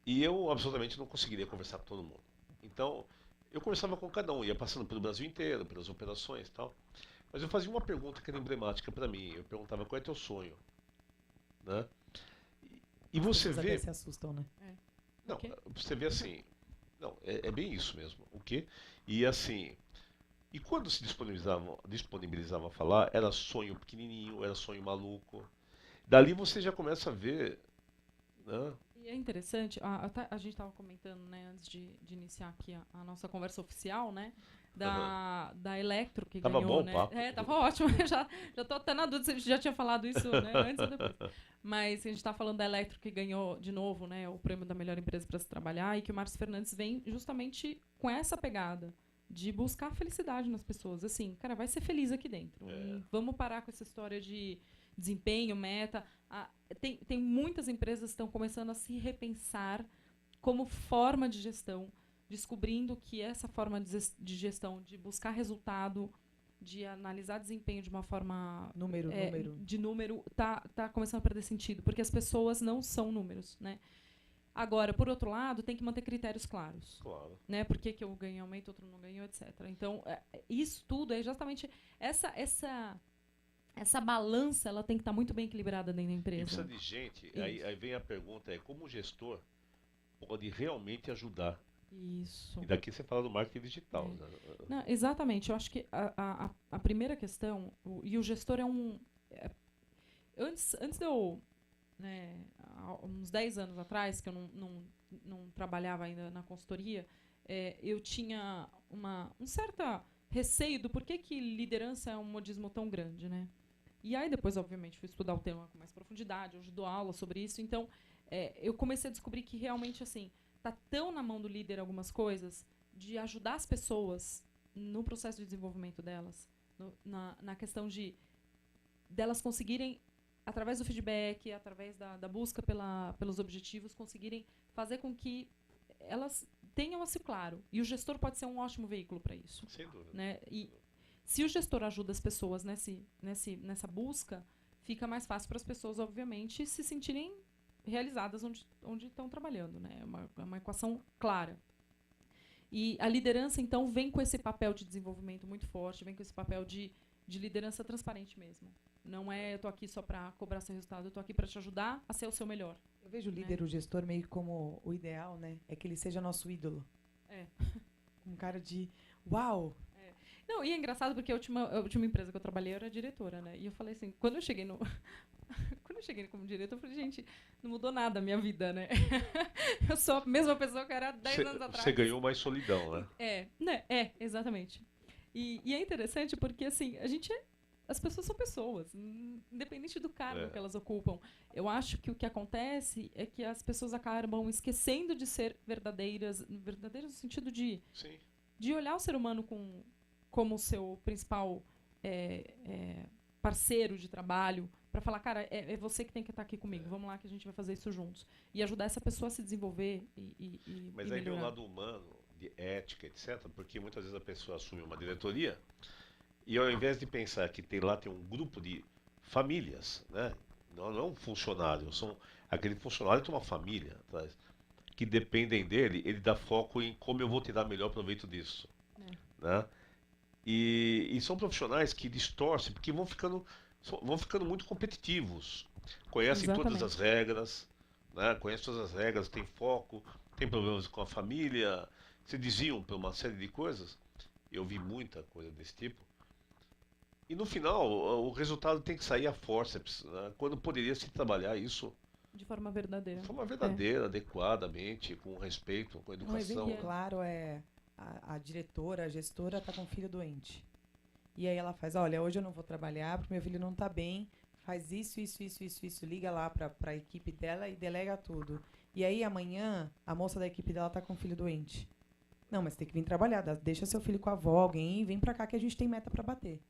Speaker 1: e eu absolutamente não conseguiria conversar com todo mundo. Então, eu conversava com cada um, ia passando pelo Brasil inteiro, pelas operações e tal. Mas eu fazia uma pergunta que era emblemática para mim. Eu perguntava qual é teu sonho, né? E
Speaker 3: As
Speaker 1: você
Speaker 3: pessoas
Speaker 1: vê,
Speaker 3: até se assustam, né?
Speaker 1: não,
Speaker 2: O quê?
Speaker 1: você vê assim, não, é bem isso mesmo. O quê? E assim, e quando se disponibilizavam a falar, era sonho pequenininho, era sonho maluco. Dali você já começa a ver, né?
Speaker 2: E é interessante, a gente estava comentando, né, antes de iniciar aqui a nossa conversa oficial, né, da Electro, que
Speaker 1: Tava
Speaker 2: ganhou,
Speaker 1: bom o
Speaker 2: né?
Speaker 1: papo.
Speaker 2: Tava ótimo, eu já tô até na dúvida se a gente já tinha falado isso, né, antes ou depois. Mas a gente tá falando da Electro, que ganhou de novo, né, o prêmio da melhor empresa para se trabalhar, e que o Márcio Fernandes vem justamente com essa pegada de buscar a felicidade nas pessoas. Assim, cara, vai ser feliz aqui dentro. E vamos parar com essa história de desempenho, meta. Tem muitas empresas que estão começando a se repensar como forma de gestão, descobrindo que essa forma de gestão, de buscar resultado, de analisar desempenho de uma forma de número, tá começando a perder sentido, porque as pessoas não são números, né? Agora, por outro lado, tem que manter critérios claros.
Speaker 1: Claro.
Speaker 2: Né? Por que eu ganhei aumento, outro não ganhou, etc. Então, isso tudo é justamente essa balança, ela tem que estar muito bem equilibrada dentro da
Speaker 1: E
Speaker 2: empresa.
Speaker 1: precisa de gente, aí vem a pergunta, como o gestor pode realmente ajudar?
Speaker 2: Isso.
Speaker 1: E daqui você fala do marketing digital. Né?
Speaker 2: Não, exatamente, eu acho que a primeira questão, e o gestor é antes de eu, né, há uns 10 anos atrás, que eu não trabalhava ainda na consultoria, eu tinha um certo receio do porquê que liderança é um modismo tão grande, né? E aí depois, obviamente, fui estudar o tema com mais profundidade, hoje dou aula sobre isso, então eu comecei a descobrir que realmente, assim, tá tão na mão do líder algumas coisas, de ajudar as pessoas no processo de desenvolvimento delas, na questão delas conseguirem, através do feedback, através da busca pelos objetivos, conseguirem fazer com que elas tenham isso claro. E o gestor pode ser um ótimo veículo para isso.
Speaker 1: Sem dúvida.
Speaker 2: Né? E se o gestor ajuda as pessoas nessa busca, fica mais fácil para as pessoas, obviamente, se sentirem realizadas onde estão trabalhando. Né? É uma equação clara. E a liderança, então, vem com esse papel de desenvolvimento muito forte, vem com esse papel de liderança transparente mesmo. Não eu tô aqui só para cobrar seu resultado, eu tô aqui para te ajudar a ser o seu melhor.
Speaker 3: Eu vejo o líder, o gestor, meio como o ideal, né? É que ele seja nosso ídolo. Um cara de uau!
Speaker 2: Não, e é engraçado porque a última empresa que eu trabalhei eu era diretora, né? E eu falei assim, quando eu cheguei como diretora, eu falei, gente, não mudou nada a minha vida, né? Eu sou a mesma pessoa que era 10 anos atrás.
Speaker 1: Você ganhou mais solidão, né?
Speaker 2: Exatamente. E é interessante porque, assim, as pessoas são pessoas, independente do cargo que elas ocupam. Eu acho que o que acontece é que as pessoas acabam esquecendo de ser verdadeiras no sentido de olhar o ser humano como seu principal parceiro de trabalho, para falar, cara, é você que tem que estar aqui comigo, vamos lá que a gente vai fazer isso juntos. E ajudar essa pessoa a se desenvolver
Speaker 1: Mas
Speaker 2: e
Speaker 1: aí vem o
Speaker 2: melhorar.
Speaker 1: lado humano, de ética, etc., porque muitas vezes a pessoa assume uma diretoria e ao invés de pensar que tem um grupo de famílias, né? Não é um funcionário, aquele funcionário tem uma família atrás, que dependem dele, ele dá foco em como eu vou tirar melhor proveito disso, né? E são profissionais que distorcem, porque vão ficando muito competitivos, conhecem todas
Speaker 2: Exatamente.
Speaker 1: as regras, né? Conhecem todas as regras, tem foco, tem problemas com a família, se desviam para uma série de coisas. Eu vi muita coisa desse tipo. E no final, o resultado tem que sair a forceps, né? Quando poderia se trabalhar isso
Speaker 2: De forma
Speaker 1: de
Speaker 2: verdadeira.
Speaker 1: forma verdadeira, adequadamente, com respeito, com
Speaker 3: Um
Speaker 1: educação,
Speaker 3: exemplo
Speaker 1: né?
Speaker 3: claro é a diretora, a gestora está com um filho doente. E aí ela faz, olha, hoje eu não vou trabalhar porque meu filho não está bem, faz isso, liga lá para a equipe dela e delega tudo. E aí amanhã a moça da equipe dela está com um filho doente. Não, mas tem que vir trabalhar, deixa seu filho com a avó, alguém, e vem para cá que a gente tem meta para bater.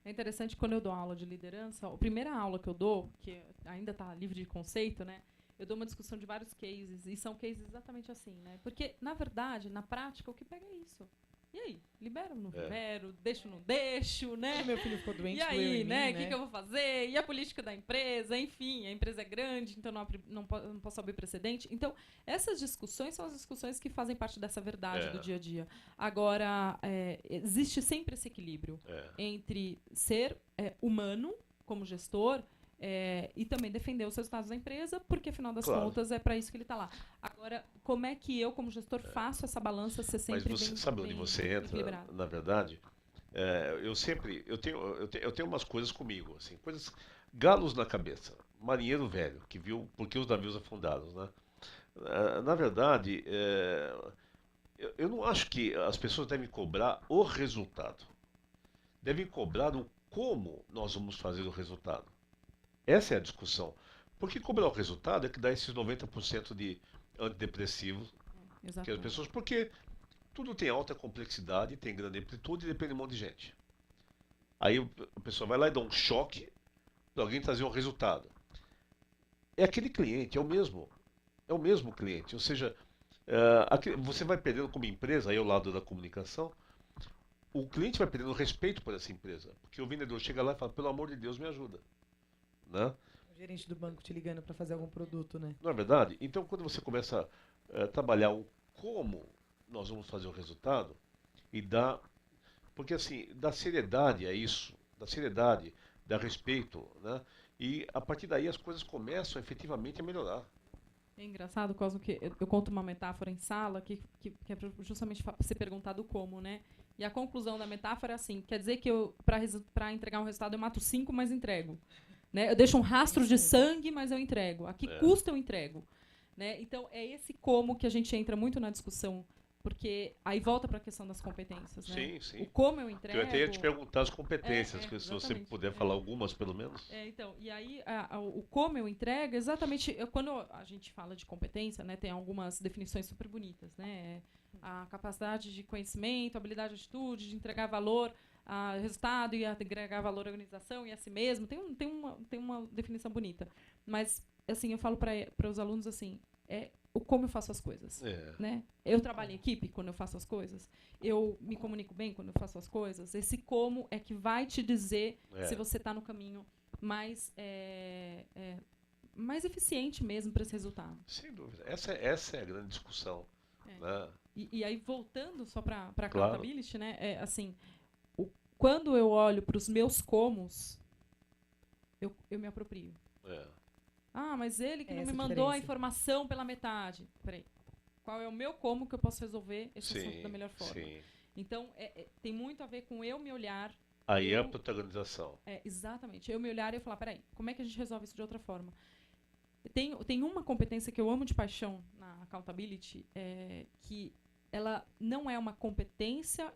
Speaker 2: É interessante quando eu dou aula de liderança, a primeira aula que eu dou, que ainda está livre de conceito, né? Eu dou uma discussão de vários cases, e são cases exatamente assim, né? Porque, na verdade, na prática, o que pega é isso. E aí? Libero ou não libero? Deixo ou não deixo, né?
Speaker 3: Meu filho ficou doente,
Speaker 2: E aí,
Speaker 3: doeu em
Speaker 2: né?
Speaker 3: mim,
Speaker 2: O que eu vou fazer? E a política da empresa? Enfim, a empresa é grande, então não posso abrir precedente. Então, essas discussões são as discussões que fazem parte dessa verdade do dia a dia. Agora, existe sempre esse equilíbrio entre ser humano, como gestor, e também defender os resultados da empresa, porque, afinal das contas, é para isso que ele está lá. Agora, como é que eu, como gestor, faço essa balança ser sempre
Speaker 1: Mas você
Speaker 2: bem,
Speaker 1: sabe onde
Speaker 2: bem
Speaker 1: você entra,
Speaker 2: equilibrada?
Speaker 1: na verdade? Eu tenho umas coisas comigo, assim, coisas galos na cabeça. Marinheiro velho, que viu por que os navios afundaram, né? Na verdade, eu não acho que as pessoas devem cobrar o resultado. Devem cobrar o como nós vamos fazer o resultado. Essa é a discussão. Porque cobrar o resultado é que dá esses 90% de antidepressivos que as
Speaker 2: Exatamente.
Speaker 1: pessoas. Porque tudo tem alta complexidade, tem grande amplitude e depende de um monte de gente. Aí a pessoa vai lá e dá um choque para alguém trazer um resultado. É aquele cliente, é o mesmo cliente. Ou seja, você vai perdendo como empresa, aí ao lado da comunicação, o cliente vai perdendo respeito por essa empresa. Porque o vendedor chega lá e fala, pelo amor de Deus, me ajuda. Né?
Speaker 3: O gerente do banco te ligando para fazer algum produto, né?
Speaker 1: Não é verdade? Então, quando você começa a trabalhar o como nós vamos fazer o resultado, e dá. Porque, assim, dá seriedade a isso, dá seriedade, dá respeito, né? E a partir daí as coisas começam efetivamente a melhorar.
Speaker 2: É engraçado, Cosmo, que eu conto uma metáfora em sala que é justamente ser perguntado como, né? E a conclusão da metáfora é assim, quer dizer que eu, para entregar um resultado, eu mato 5, mas entrego. Né? Eu deixo um rastro de sangue, mas eu entrego. A que custa eu entrego? Né? Então, é esse como que a gente entra muito na discussão, porque aí volta para a questão das competências. Né?
Speaker 1: Sim, sim.
Speaker 2: O como eu entrego...
Speaker 1: Eu até ia te perguntar as competências, se você puder falar algumas, pelo menos.
Speaker 2: Então, e aí, o como eu entrego, exatamente, quando a gente fala de competência, né, tem algumas definições super bonitas, né? A capacidade de conhecimento, habilidade de atitude, de entregar valor a resultado e agregar valor à organização e a si mesmo. Tem uma definição bonita. Mas, assim, eu falo para os alunos assim, o como eu faço as coisas. Né? Eu trabalho em equipe quando eu faço as coisas. Eu me comunico bem quando eu faço as coisas. Esse como é que vai te dizer se você está no caminho mais eficiente mesmo para esse resultado.
Speaker 1: Sem dúvida. Essa é a grande discussão. Né?
Speaker 2: E aí, voltando só para accountability, né? Assim, quando eu olho para os meus comos, eu me aproprio. Ah, mas ele que não me mandou a informação pela metade. Peraí. Qual é o meu como que eu posso resolver esse assunto da melhor forma? Sim. Então, tem muito a ver com eu me olhar.
Speaker 1: Aí é a protagonização.
Speaker 2: Exatamente. Eu me olhar e eu falar, peraí, como é que a gente resolve isso de outra forma? Tem uma competência que eu amo de paixão na accountability, que ela não é uma competência,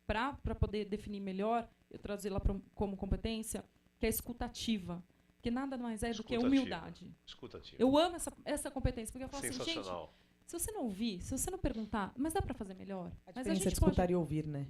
Speaker 2: para poder definir melhor, eu traduzi ela como competência, que é escutativa. Que nada mais é do que humildade.
Speaker 1: Escutativa.
Speaker 2: Eu amo essa competência, porque eu falo assim, gente,
Speaker 1: Sensacional.
Speaker 2: se você não ouvir, se você não perguntar, mas dá para fazer melhor?
Speaker 3: A diferença é escutar e ouvir, né?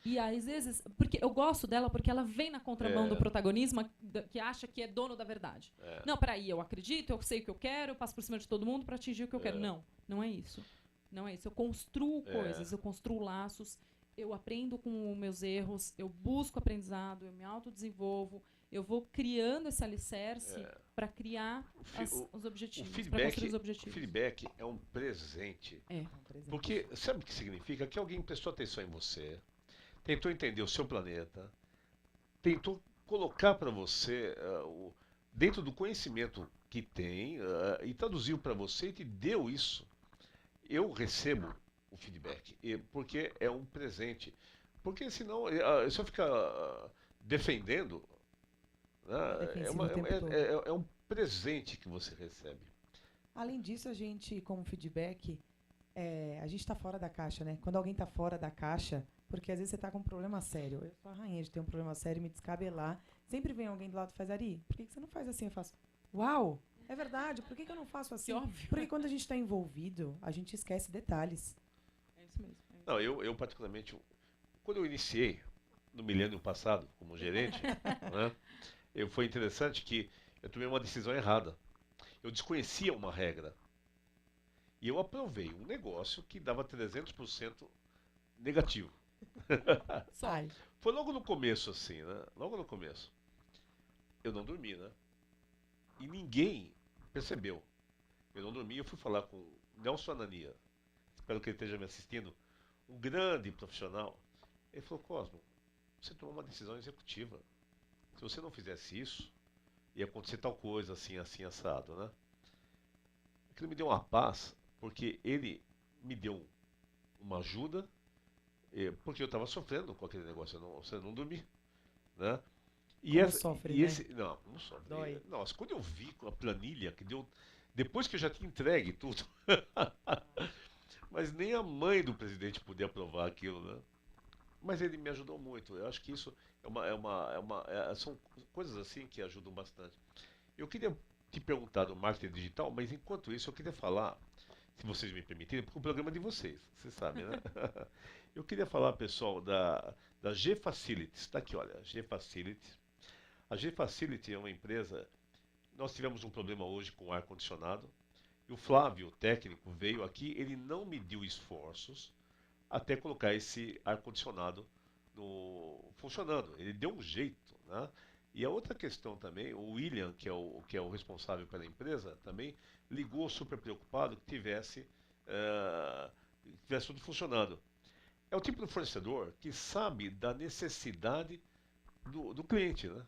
Speaker 2: E às vezes, porque eu gosto dela porque ela vem na contramão do protagonismo que acha que é dono da verdade. Não, peraí, eu acredito, eu sei o que eu quero, eu passo por cima de todo mundo para atingir o que eu quero. Não, não é isso. Não é isso. Eu construo coisas, eu construo laços, eu aprendo com os meus erros, eu busco aprendizado, eu me autodesenvolvo, eu vou criando esse alicerce para criar os objetivos, para construir os objetivos.
Speaker 1: O feedback é um presente.
Speaker 3: É um presente.
Speaker 1: Porque sabe o que significa? Que alguém prestou atenção em você, tentou entender o seu planeta, tentou colocar para você dentro do conhecimento que tem e traduziu para você e te deu isso. Eu recebo o feedback porque é um presente. Porque senão, se eu ficar defendendo, é um presente que você recebe.
Speaker 3: Além disso, a gente, como feedback, a gente está fora da caixa, né? Quando alguém está fora da caixa, porque às vezes você está com um problema sério. Eu sou a rainha de ter um problema sério e me descabelar. Sempre vem alguém do lado e faz, Ari, por que você não faz assim? Eu faço, uau, é verdade, por que eu não faço assim?
Speaker 2: Óbvio.
Speaker 3: Porque quando a gente está envolvido, a gente esquece detalhes.
Speaker 2: É isso mesmo.
Speaker 1: Não, eu particularmente, quando eu iniciei no milênio passado como gerente, né, foi interessante que eu tomei uma decisão errada. Eu desconhecia uma regra. E eu aprovei um negócio que dava 300% negativo.
Speaker 3: Ai,
Speaker 1: Foi logo no começo, assim, né? Logo no começo. Eu não dormi, né? E ninguém percebeu. Eu não dormi, eu fui falar com o Nelson Anania. Espero que ele esteja me assistindo. Um grande profissional. Ele falou, Cosmo, você tomou uma decisão executiva. Se você não fizesse isso, ia acontecer tal coisa, assim, assim, assado, né? Aquilo me deu uma paz, porque ele me deu uma ajuda, porque eu estava sofrendo com aquele negócio, eu não dormi, né?
Speaker 3: Como sofre, né?
Speaker 1: Não sofre.
Speaker 3: Dói.
Speaker 1: Nossa, quando eu vi com a planilha que deu, depois que eu já tinha entregue tudo, mas nem a mãe do presidente podia aprovar aquilo, né? Mas ele me ajudou muito. Eu acho que isso são coisas assim que ajudam bastante. Eu queria te perguntar do marketing digital, mas enquanto isso eu queria falar, se vocês me permitirem, porque o programa é de vocês, vocês sabem, né? Eu queria falar, pessoal, da G Facilities. Está aqui, olha, G Facilities. A G Facility é uma empresa. Nós tivemos um problema hoje com o ar-condicionado. E o Flávio, o técnico, veio aqui, ele não mediu esforços até colocar esse ar-condicionado funcionando. Ele deu um jeito, né? E a outra questão também, o William, que é o responsável pela empresa, também ligou super preocupado que tivesse tudo funcionando. É o tipo de fornecedor que sabe da necessidade do cliente, né?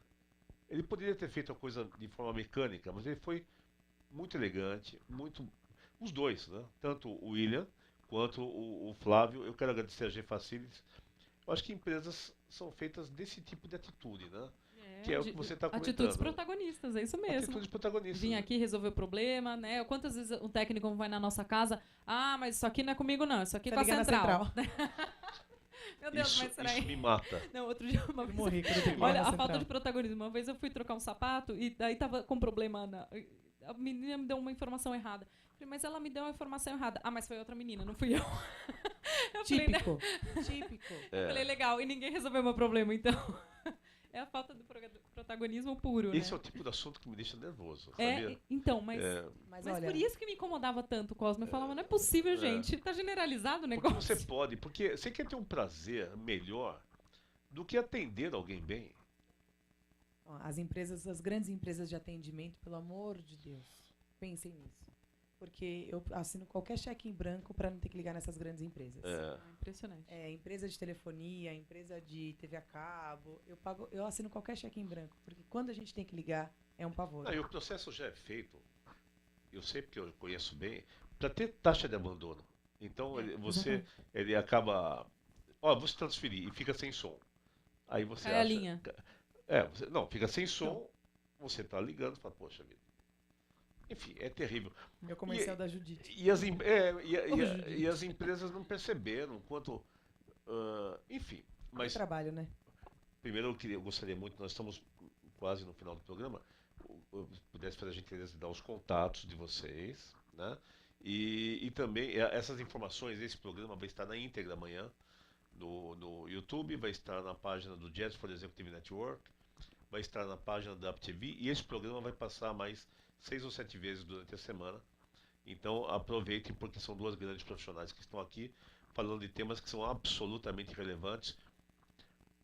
Speaker 1: Ele poderia ter feito a coisa de forma mecânica, mas ele foi muito elegante, os dois, né? Tanto o William quanto o Flávio. Eu quero agradecer a G Facilities. Eu acho que empresas são feitas desse tipo de atitude, né? Que é o que você está comentando.
Speaker 2: Atitudes protagonistas, é isso mesmo.
Speaker 1: Atitudes protagonistas.
Speaker 2: Vim aqui resolver o problema, né? Quantas vezes um técnico vai na nossa casa, mas isso aqui não é comigo não, isso aqui é com a central. Meu Deus, mas será
Speaker 1: isso me mata.
Speaker 2: Não, outro dia uma vez
Speaker 3: morri quando eu tenho que ir
Speaker 2: olha,
Speaker 3: na
Speaker 2: a
Speaker 3: central.
Speaker 2: falta de protagonismo. Uma vez eu fui trocar um sapato e daí tava com problema a menina me deu uma informação errada. Eu falei, mas ela me deu uma informação errada. Mas foi outra menina, não fui eu.
Speaker 3: Típico. Típico.
Speaker 2: Eu falei, legal, e ninguém resolveu meu problema, então. É a falta do protagonismo puro,
Speaker 1: Esse
Speaker 2: né?
Speaker 1: é o tipo de assunto que me deixa nervoso, sabia?
Speaker 2: Então, mas
Speaker 3: olha,
Speaker 2: por isso que me incomodava tanto, Cosmo. Eu falava, não é possível, gente. Tá generalizado o negócio.
Speaker 1: Porque você quer ter um prazer melhor do que atender alguém bem.
Speaker 3: As grandes empresas de atendimento, pelo amor de Deus, pensem nisso. Porque eu assino qualquer cheque em branco para não ter que ligar nessas grandes empresas.
Speaker 2: Impressionante.
Speaker 3: Empresa de telefonia, empresa de TV a cabo, eu assino qualquer cheque em branco, porque quando a gente tem que ligar, é um pavor.
Speaker 1: E o processo já é feito, eu sei porque eu conheço bem, para ter taxa de abandono. Então ele acaba, vou se transferir e fica sem som. Aí você
Speaker 2: Cai a linha.
Speaker 1: Fica sem som, você está ligando e fala, poxa vida. Enfim, é terrível.
Speaker 3: Meu comercial da Judite.
Speaker 1: E as empresas não perceberam quanto. Enfim. Mas
Speaker 3: trabalho, né?
Speaker 1: Primeiro eu gostaria muito, nós estamos quase no final do programa, pudesse fazer a gentileza de dar os contatos de vocês, né? E também essas informações, esse programa vai estar na íntegra amanhã no YouTube, vai estar na página do Jazz for Executive Network, vai estar na página da AppTV e esse programa vai passar mais 6 ou 7 vezes durante a semana. Então aproveitem porque são duas grandes profissionais que estão aqui falando de temas que são absolutamente relevantes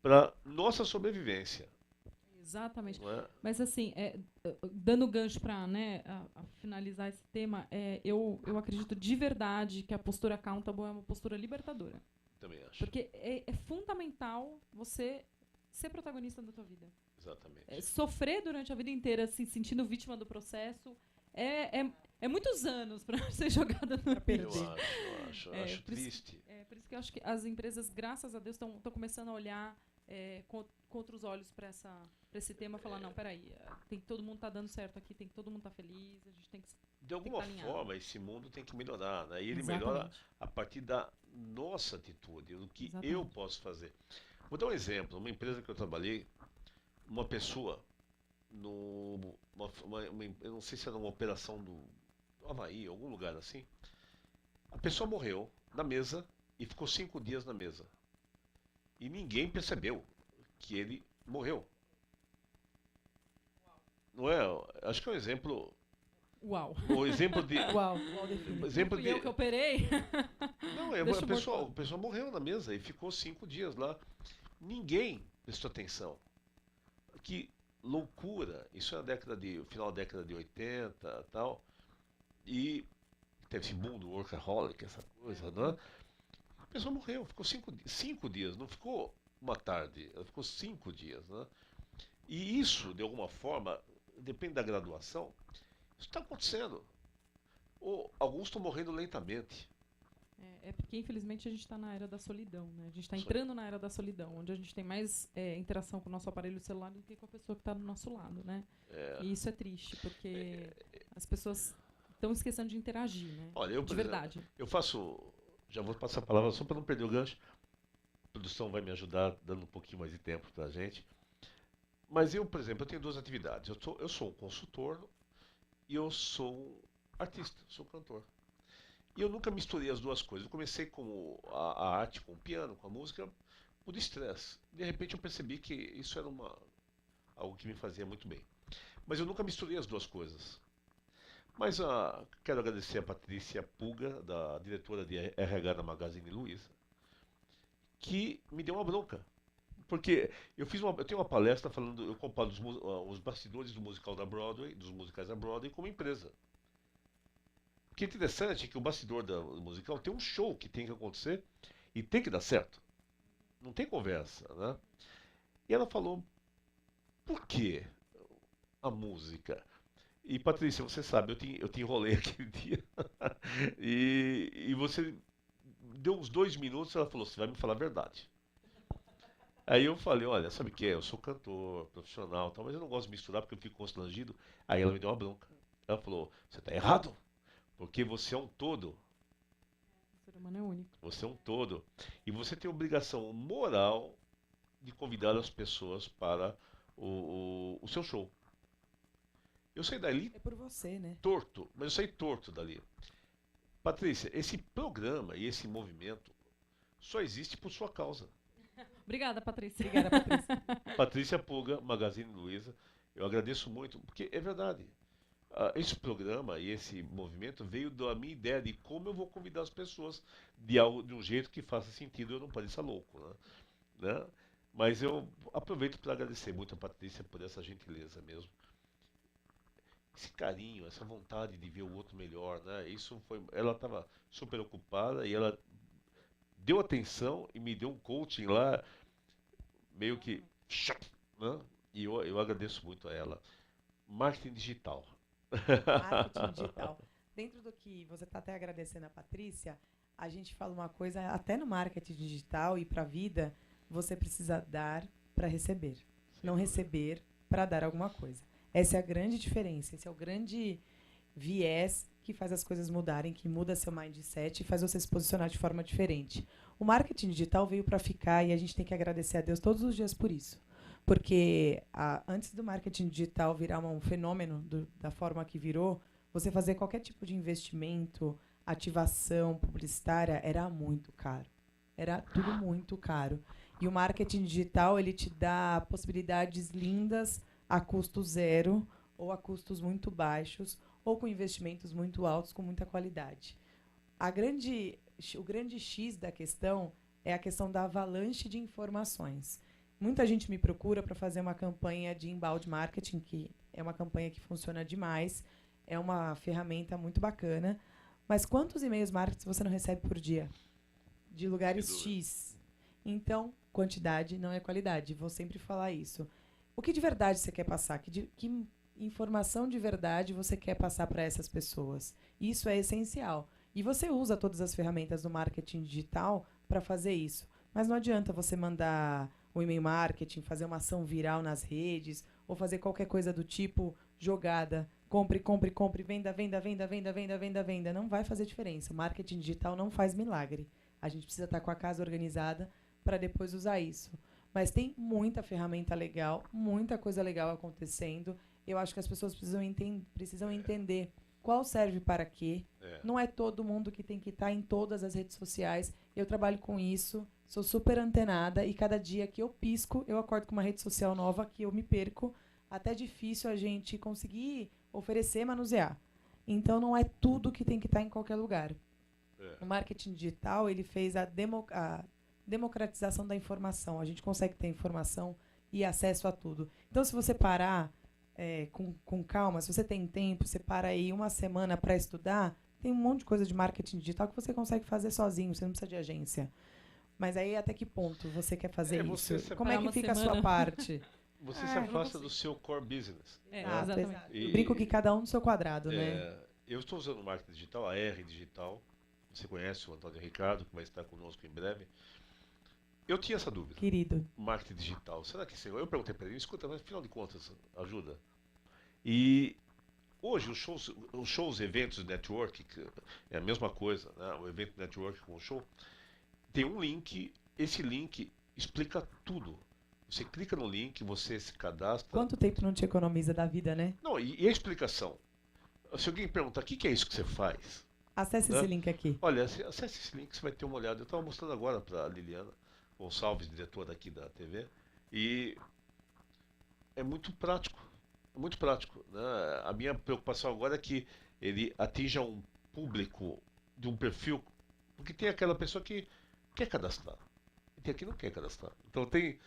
Speaker 1: para nossa sobrevivência.
Speaker 2: Exatamente.
Speaker 1: Não é?
Speaker 2: Mas assim, dando gancho para, né, a finalizar esse tema, eu acredito de verdade que a postura accountable é uma postura libertadora.
Speaker 1: Também acho.
Speaker 2: Porque é fundamental você ser protagonista da tua vida.
Speaker 1: Exatamente.
Speaker 2: Sofrer durante a vida inteira, se sentindo vítima do processo, é muitos anos para ser jogada no
Speaker 3: perder.
Speaker 1: Eu acho triste.
Speaker 2: Por isso que eu acho que as empresas, graças a Deus, estão começando a olhar com outros olhos para esse tema, falar, não, peraí, todo mundo tá dando certo aqui, todo mundo tá feliz, a gente tem que
Speaker 1: De alguma forma, esse mundo tem que melhorar, né? E ele melhora a partir da nossa atitude, do que eu posso fazer. Vou dar um exemplo. Uma empresa que eu trabalhei, uma pessoa, eu não sei se era uma operação do Havaí, algum lugar assim, a pessoa morreu na mesa e ficou 5 dias na mesa. E ninguém percebeu que ele morreu. Não é? Acho que é um exemplo.
Speaker 2: Uau!
Speaker 1: O exemplo de.
Speaker 3: Uau,
Speaker 1: exemplo
Speaker 2: eu que operei.
Speaker 1: Não, a pessoa morreu na mesa e ficou 5 dias lá. Ninguém prestou atenção. Que loucura! Isso é final da década de 80 e tal. E teve esse boom do workaholic, essa coisa, né? A pessoa morreu, ficou 5 dias, não ficou uma tarde, ela ficou 5 dias, né? E isso, de alguma forma, depende da graduação, isso está acontecendo. Alguns estão morrendo lentamente.
Speaker 2: Porque, infelizmente, a gente está na era da solidão, né? A gente está entrando na era da solidão, onde a gente tem mais interação com o nosso aparelho celular do que com a pessoa que está do nosso lado, né? E isso é triste, porque as pessoas estão esquecendo de interagir, né?
Speaker 1: Olha,
Speaker 2: de verdade.
Speaker 1: Eu faço... Já vou passar a palavra só para não perder o gancho. A produção vai me ajudar, dando um pouquinho mais de tempo para a gente. Mas eu, por exemplo, eu tenho 2 atividades. Eu sou um consultor e eu sou um artista, sou um cantor. E eu nunca misturei as duas coisas. Eu comecei com a arte, com o piano, com a música, por estresse. De repente eu percebi que isso era algo que me fazia muito bem. Mas eu nunca misturei as duas coisas. Mas quero agradecer a Patrícia Puga, da diretora de RH da Magazine Luiza, que me deu uma bronca. Porque eu tenho uma palestra falando, eu comparo os bastidores do musical da Broadway, dos musicais da Broadway, como empresa. O que é interessante é que o bastidor do musical tem um show que tem que acontecer e tem que dar certo. Não tem conversa, né? E ela falou, por que a música? E Patrícia, você sabe, eu te enrolei aquele dia. e você deu uns 2 minutos, ela falou, você vai me falar a verdade. Aí eu falei, olha, sabe o que é? Eu sou cantor, profissional, tal, mas eu não gosto de misturar porque eu fico constrangido. Aí ela me deu uma bronca. Ela falou, você está errado, porque você é um todo.
Speaker 2: O ser humano é único.
Speaker 1: Você é um todo. E você tem obrigação moral de convidar as pessoas para o seu show. Eu saí dali
Speaker 3: É por você, né?
Speaker 1: torto, mas eu saí torto dali. Patrícia, esse programa e esse movimento só existe por sua causa.
Speaker 2: Obrigada, Patrícia.
Speaker 3: Obrigada, Patrícia.
Speaker 1: Patrícia Puga, Magazine Luiza, eu agradeço muito, porque é verdade. Esse programa e esse movimento veio da minha ideia de como eu vou convidar as pessoas de um jeito que faça sentido, eu não pareça louco, né? Mas eu aproveito para agradecer muito a Patrícia por essa gentileza mesmo. Esse carinho, essa vontade de ver o outro melhor, né? Ela estava super ocupada e ela deu atenção e me deu um coaching lá, meio que, né? E eu agradeço muito a ela. Marketing digital.
Speaker 3: Marketing digital. Dentro do que você está até agradecendo a Patrícia, a gente fala uma coisa, até no marketing digital e para a vida, você precisa dar para receber, não receber para dar alguma coisa. Essa é a grande diferença, esse é o grande viés que faz as coisas mudarem, que muda seu mindset e faz você se posicionar de forma diferente. O marketing digital veio para ficar e a gente tem que agradecer a Deus todos os dias por isso. Porque antes do marketing digital virar um fenômeno da forma que virou, você fazer qualquer tipo de investimento, ativação publicitária era muito caro. Era tudo muito caro. E o marketing digital, ele te dá possibilidades lindas a custo zero ou a custos muito baixos ou com investimentos muito altos com muita qualidade. O grande X da questão é a questão da avalanche de informações. Muita gente me procura para fazer uma campanha de inbound marketing, que é uma campanha que funciona demais, é uma ferramenta muito bacana. Mas quantos e-mails marketing você não recebe por dia? De lugares X. Então, quantidade não é qualidade. Vou sempre falar isso. O que de verdade você quer passar? Que informação de verdade você quer passar para essas pessoas? Isso é essencial. E você usa todas as ferramentas do marketing digital para fazer isso. Mas não adianta você mandar o e-mail marketing, fazer uma ação viral nas redes, ou fazer qualquer coisa do tipo jogada. Compre, compre, compre, venda, venda, venda, venda, venda, venda, venda. Não vai fazer diferença. O marketing digital não faz milagre. A gente precisa estar com a casa organizada para depois usar isso. Mas tem muita ferramenta legal, muita coisa legal acontecendo. Eu acho que as pessoas precisam entender qual serve para quê. Não é todo mundo que tem que estar em todas as redes sociais. Eu trabalho com isso, sou super antenada e cada dia que eu pisco, eu acordo com uma rede social nova que eu me perco. Até difícil a gente conseguir oferecer, manusear. Então, não é tudo que tem que estar em qualquer lugar. O marketing digital, ele fez a democratização da informação. A gente consegue ter informação e acesso a tudo. Então, se você parar com calma, se você tem tempo, você para aí uma semana para estudar, tem um monte de coisa de marketing digital que você consegue fazer sozinho, você não precisa de agência. Mas aí, até que ponto você quer fazer isso? Como é que fica a sua parte?
Speaker 1: Você se afasta do seu core business.
Speaker 2: Exatamente.
Speaker 3: Eu brinco que cada um no seu quadrado, né?
Speaker 1: Eu estou usando o marketing digital, a R Digital. Você conhece o Antônio Ricardo, que vai estar conosco em breve. Eu tinha essa dúvida.
Speaker 3: Querido.
Speaker 1: Marketing digital. Será que sim? Eu perguntei para ele, escuta, mas afinal de contas, ajuda. E hoje os shows, eventos, network, que é a mesma coisa, né? O evento network com o show, tem um link, esse link explica tudo. Você clica no link, você se cadastra.
Speaker 3: Quanto tempo não te economiza da vida, né?
Speaker 1: Não, e a explicação? Se alguém perguntar, o que é isso que você faz?
Speaker 3: Acesse esse link aqui.
Speaker 1: Olha, acesse esse link, você vai ter uma olhada. Eu estava mostrando agora para a Liliana Gonçalves, diretora aqui da TV, e é muito prático. É muito prático, né? A minha preocupação agora é que ele atinja um público de um perfil, porque tem aquela pessoa que quer cadastrar, e tem quem não quer cadastrar. Então tem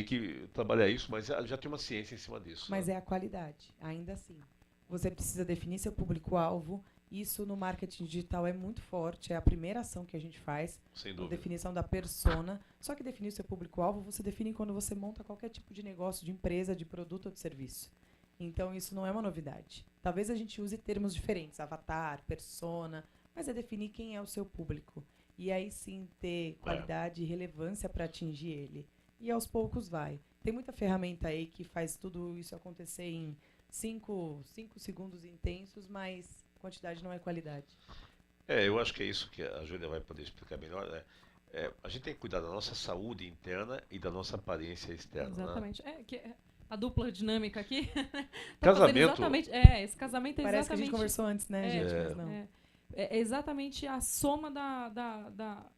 Speaker 1: que trabalhar isso, mas já tem uma ciência em cima disso.
Speaker 3: Mas
Speaker 1: né?
Speaker 3: é a qualidade, ainda assim. Você precisa definir seu público-alvo. Isso no marketing digital é muito forte, é a primeira ação que a gente faz.
Speaker 1: Sem
Speaker 3: A
Speaker 1: dúvida.
Speaker 3: definição da persona. Só que definir seu público-alvo, você define quando você monta qualquer tipo de negócio, de empresa, de produto ou de serviço. Então, isso não é uma novidade. Talvez a gente use termos diferentes, avatar, persona, mas é definir quem é o seu público. E aí sim ter qualidade e relevância para atingir ele. E aos poucos vai. Tem muita ferramenta aí que faz tudo isso acontecer em 5 segundos intensos, mas quantidade não é qualidade.
Speaker 1: Eu acho que é isso que a Júlia vai poder explicar melhor. Né? A gente tem que cuidar da nossa saúde interna e da nossa aparência externa.
Speaker 2: Exatamente. Né? A dupla dinâmica aqui.
Speaker 1: Casamento.
Speaker 2: Exatamente, esse casamento é
Speaker 3: Parece
Speaker 2: exatamente.
Speaker 3: que a gente conversou antes, né, gente? Mas não.
Speaker 2: É exatamente a soma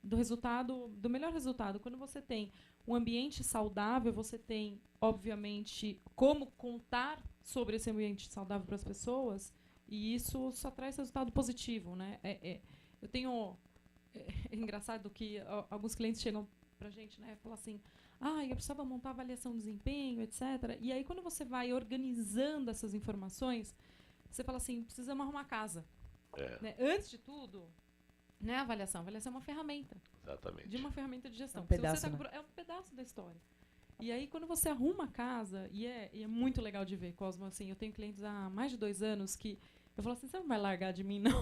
Speaker 2: do resultado, do melhor resultado. Quando você tem um ambiente saudável, você tem, obviamente, como contar sobre esse ambiente saudável para as pessoas, e isso só traz resultado positivo, né? Eu tenho... É engraçado que alguns clientes chegam pra gente, né, falam assim, eu precisava montar avaliação de desempenho, etc. E aí, quando você vai organizando essas informações, você fala assim, precisamos arrumar casa. Né? Antes de tudo, né, a avaliação é uma ferramenta.
Speaker 1: Exatamente.
Speaker 2: De uma ferramenta de gestão.
Speaker 3: É um pedaço,
Speaker 2: é um pedaço da história. E aí, quando você arruma a casa, e é muito legal de ver, Cosmo, assim, eu tenho clientes há mais de 2 anos que eu falo assim, você não vai largar de mim, não?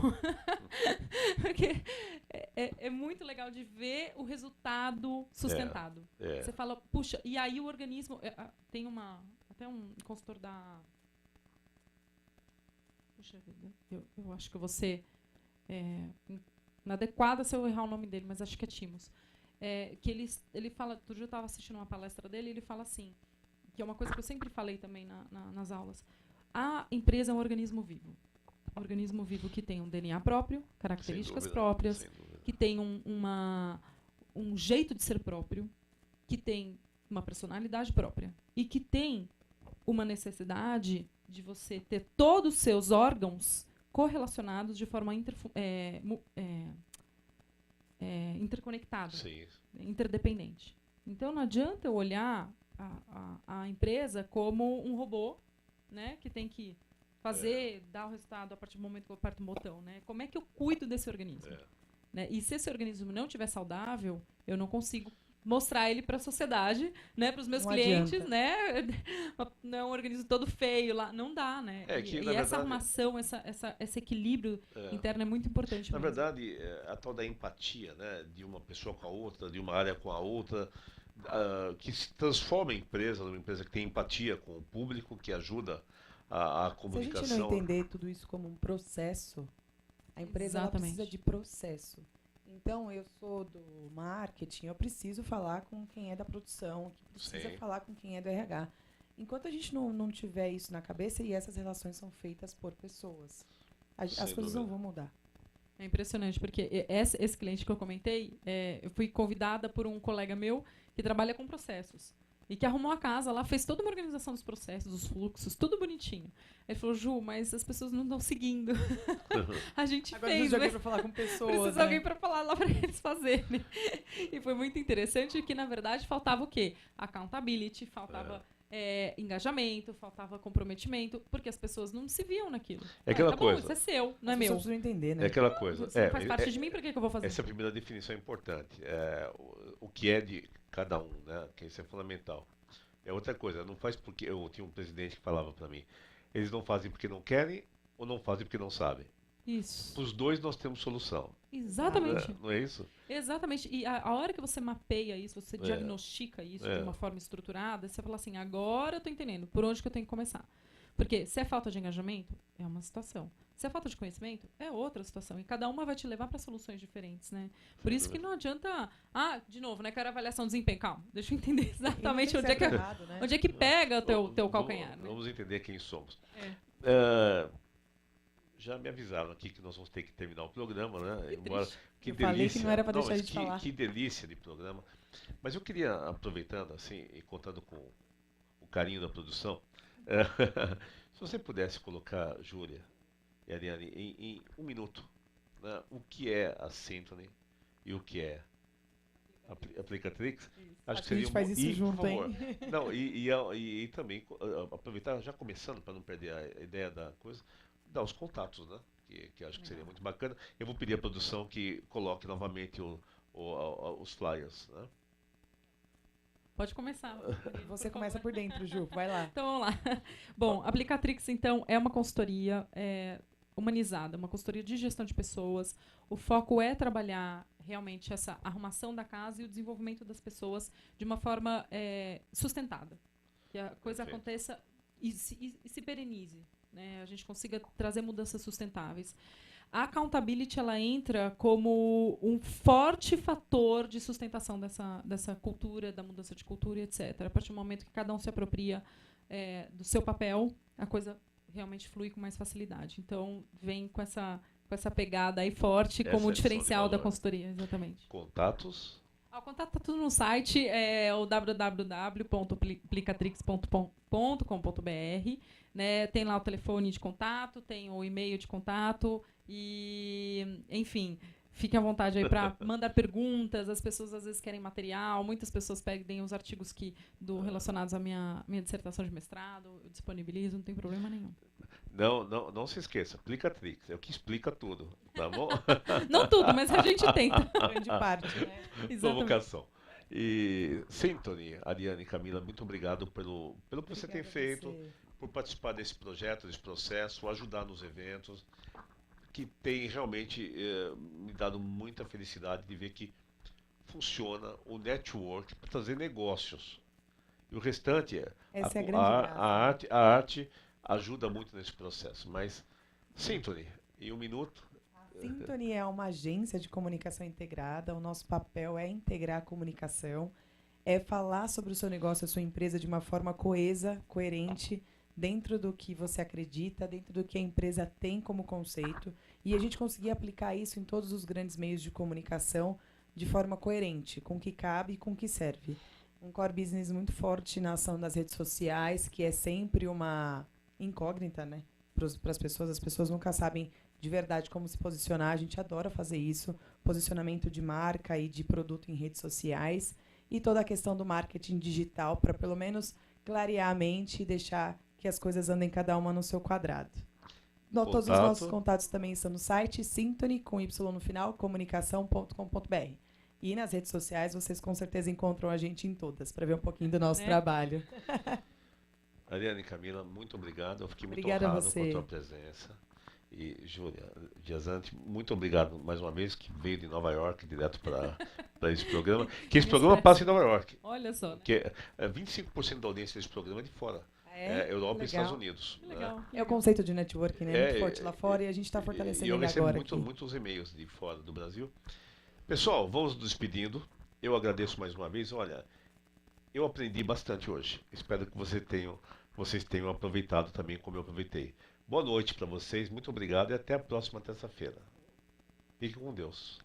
Speaker 2: Porque é muito legal de ver o resultado sustentado. Você fala, puxa, e aí o organismo... Tem até um consultor da... Puxa vida, eu acho que eu vou ser inadequada se eu errar o nome dele, mas acho que é Timos. Que ele fala, outro dia eu estava assistindo uma palestra dele, e ele fala assim, que é uma coisa que eu sempre falei também nas aulas, a empresa é um organismo vivo. Um organismo vivo que tem um DNA próprio, características próprias, que tem um jeito de ser próprio, que tem uma personalidade própria e que tem uma necessidade de você ter todos os seus órgãos correlacionados de forma interconectada,
Speaker 1: Sim.
Speaker 2: interdependente. Então não adianta eu olhar a empresa como um robô, né, que tem que fazer, dar o resultado a partir do momento que eu aperto um botão, né? Como é que eu cuido desse organismo? Né? E se esse organismo não estiver saudável, eu não consigo mostrar ele para a sociedade, né, para os meus clientes, né? Não é um organismo todo feio lá, não dá, né? E essa armação, esse equilíbrio interno é muito importante.
Speaker 1: Na
Speaker 2: mesmo.
Speaker 1: verdade, a tal da empatia, né, de uma pessoa com a outra, de uma área com a outra, que se transforma a empresa numa empresa que tem empatia com o público, que ajuda a comunicação.
Speaker 3: Se a gente não entender tudo isso como um processo, a empresa ela precisa de processo. Então, eu sou do marketing, eu preciso falar com quem é da produção, que precisa falar com quem é do RH. Enquanto a gente não tiver isso na cabeça, e essas relações são feitas por pessoas, as coisas não vão mudar.
Speaker 2: É impressionante, porque esse cliente que eu comentei, eu fui convidada por um colega meu que trabalha com processos. E que arrumou a casa lá, fez toda uma organização dos processos, dos fluxos, tudo bonitinho. Ele falou, Ju, mas as pessoas não estão seguindo. A gente
Speaker 3: agora
Speaker 2: fez,
Speaker 3: precisa de alguém para falar com pessoas.
Speaker 2: Precisa de alguém para falar lá para eles fazerem. E foi muito interessante que, na verdade, faltava o quê? Accountability, faltava engajamento, faltava comprometimento, porque as pessoas não se viam naquilo.
Speaker 1: É aquela coisa.
Speaker 2: Bom, isso é seu, não é meu.
Speaker 3: As pessoas precisam entender, né?
Speaker 1: É aquela coisa.
Speaker 2: Você não faz parte de mim, por que eu vou fazer?
Speaker 1: Essa primeira definição é importante. O que é de cada um, né? Que isso é fundamental. É outra coisa, não faz porque... Eu tinha um presidente que falava para mim, eles não fazem porque não querem ou não fazem porque não sabem.
Speaker 2: Isso.
Speaker 1: Os dois nós temos solução.
Speaker 2: Exatamente.
Speaker 1: Não é isso?
Speaker 2: Exatamente. E a hora que você mapeia isso, você diagnostica isso de uma forma estruturada, você fala assim, agora eu tô entendendo por onde que eu tenho que começar. Porque se é falta de engajamento, é uma situação. Se é falta de conhecimento, é outra situação. E cada uma vai te levar para soluções diferentes, né? Por isso que não adianta... de novo, né? Quero avaliação de desempenho. Calma, deixa eu entender exatamente onde é que pega o teu calcanhar.
Speaker 1: Vamos entender quem somos. Já me avisaram aqui que nós vamos ter que terminar o programa, né?
Speaker 3: Que delícia. Falei que não era para deixar a gente falar.
Speaker 1: Que delícia de programa. Mas eu queria, aproveitando assim e contando com o carinho da produção, se você pudesse colocar, Júlia e Ariane, em um minuto, né, o que é a Syntony e o que é a Aplicatrix?
Speaker 3: Acho que seria a gente faz isso junto, por favor.
Speaker 1: Hein? Não, e também aproveitar, já começando, para não perder a ideia da coisa, dar os contatos, né? Que acho que seria muito bacana. Eu vou pedir à produção que coloque novamente os flyers, né?
Speaker 2: Pode começar.
Speaker 3: Você começa por dentro, Ju. Vai lá.
Speaker 2: Então, vamos lá. Bom, a Aplicatrix, então, é uma consultoria humanizada, uma consultoria de gestão de pessoas. O foco é trabalhar realmente essa arrumação da casa e o desenvolvimento das pessoas de uma forma sustentada. Que a coisa aconteça e se perenize. Né? A gente consiga trazer mudanças sustentáveis. A accountability ela entra como um forte fator de sustentação dessa cultura, da mudança de cultura, etc. A partir do momento que cada um se apropria do seu papel, a coisa realmente flui com mais facilidade. Então, vem com essa pegada aí forte como diferencial da consultoria, exatamente.
Speaker 1: Contatos?
Speaker 2: O contato está tudo no site, o www.aplicatrix.com.br, né? Tem lá o telefone de contato, tem o e-mail de contato e, enfim, fiquem à vontade aí para mandar perguntas. As pessoas às vezes querem material, muitas pessoas pedem os artigos relacionados à minha dissertação de mestrado, eu disponibilizo, não tem problema nenhum.
Speaker 1: Não se esqueça, Aplicatrix, é o que explica tudo, tá bom?
Speaker 2: Não tudo, mas a gente tenta.
Speaker 3: Grande parte, né?
Speaker 1: Provocação. E Syntony, Ariane e Camila, muito obrigado pelo que você tem feito, por participar desse projeto, desse processo, ajudar nos eventos, que tem realmente me dado muita felicidade de ver que funciona o network para trazer negócios. E o restante a arte ajuda muito nesse processo. Mas, Syntony, em um minuto.
Speaker 3: A Syntony é uma agência de comunicação integrada. O nosso papel é integrar a comunicação, é falar sobre o seu negócio, a sua empresa de uma forma coesa, coerente, dentro do que você acredita, dentro do que a empresa tem como conceito. E a gente conseguir aplicar isso em todos os grandes meios de comunicação de forma coerente, com o que cabe e com o que serve. Um core business muito forte na ação das redes sociais, que é sempre uma incógnita, né? Para as pessoas. As pessoas nunca sabem de verdade como se posicionar. A gente adora fazer isso. Posicionamento de marca e de produto em redes sociais. E toda a questão do marketing digital, para pelo menos clarear a mente e deixar que as coisas andem cada uma no seu quadrado. Todos os nossos contatos também estão no site Syntony, com Y no final, comunicação.com.br. E nas redes sociais vocês com certeza encontram a gente em todas, para ver um pouquinho do nosso trabalho.
Speaker 1: Ariane e Camila, muito obrigado. Eu fiquei muito
Speaker 3: Obrigada
Speaker 1: honrado
Speaker 3: a você.
Speaker 1: com a tua presença. E, Júlia Diazante, muito obrigado mais uma vez, que veio de Nova York direto para esse programa. Que esse programa passa em Nova York.
Speaker 2: Olha só. Né?
Speaker 1: Porque 25% da audiência desse programa é de fora. Europa e Estados Unidos.
Speaker 2: Legal.
Speaker 1: Né?
Speaker 3: É o conceito de networking, né? Muito forte lá fora e a gente está fortalecendo ele agora.
Speaker 1: Eu recebo muitos e-mails de fora do Brasil. Pessoal, vamos nos despedindo. Eu agradeço mais uma vez. Olha, eu aprendi bastante hoje. Espero que vocês tenham aproveitado também como eu aproveitei. Boa noite para vocês, muito obrigado e até a próxima terça-feira. Fiquem com Deus.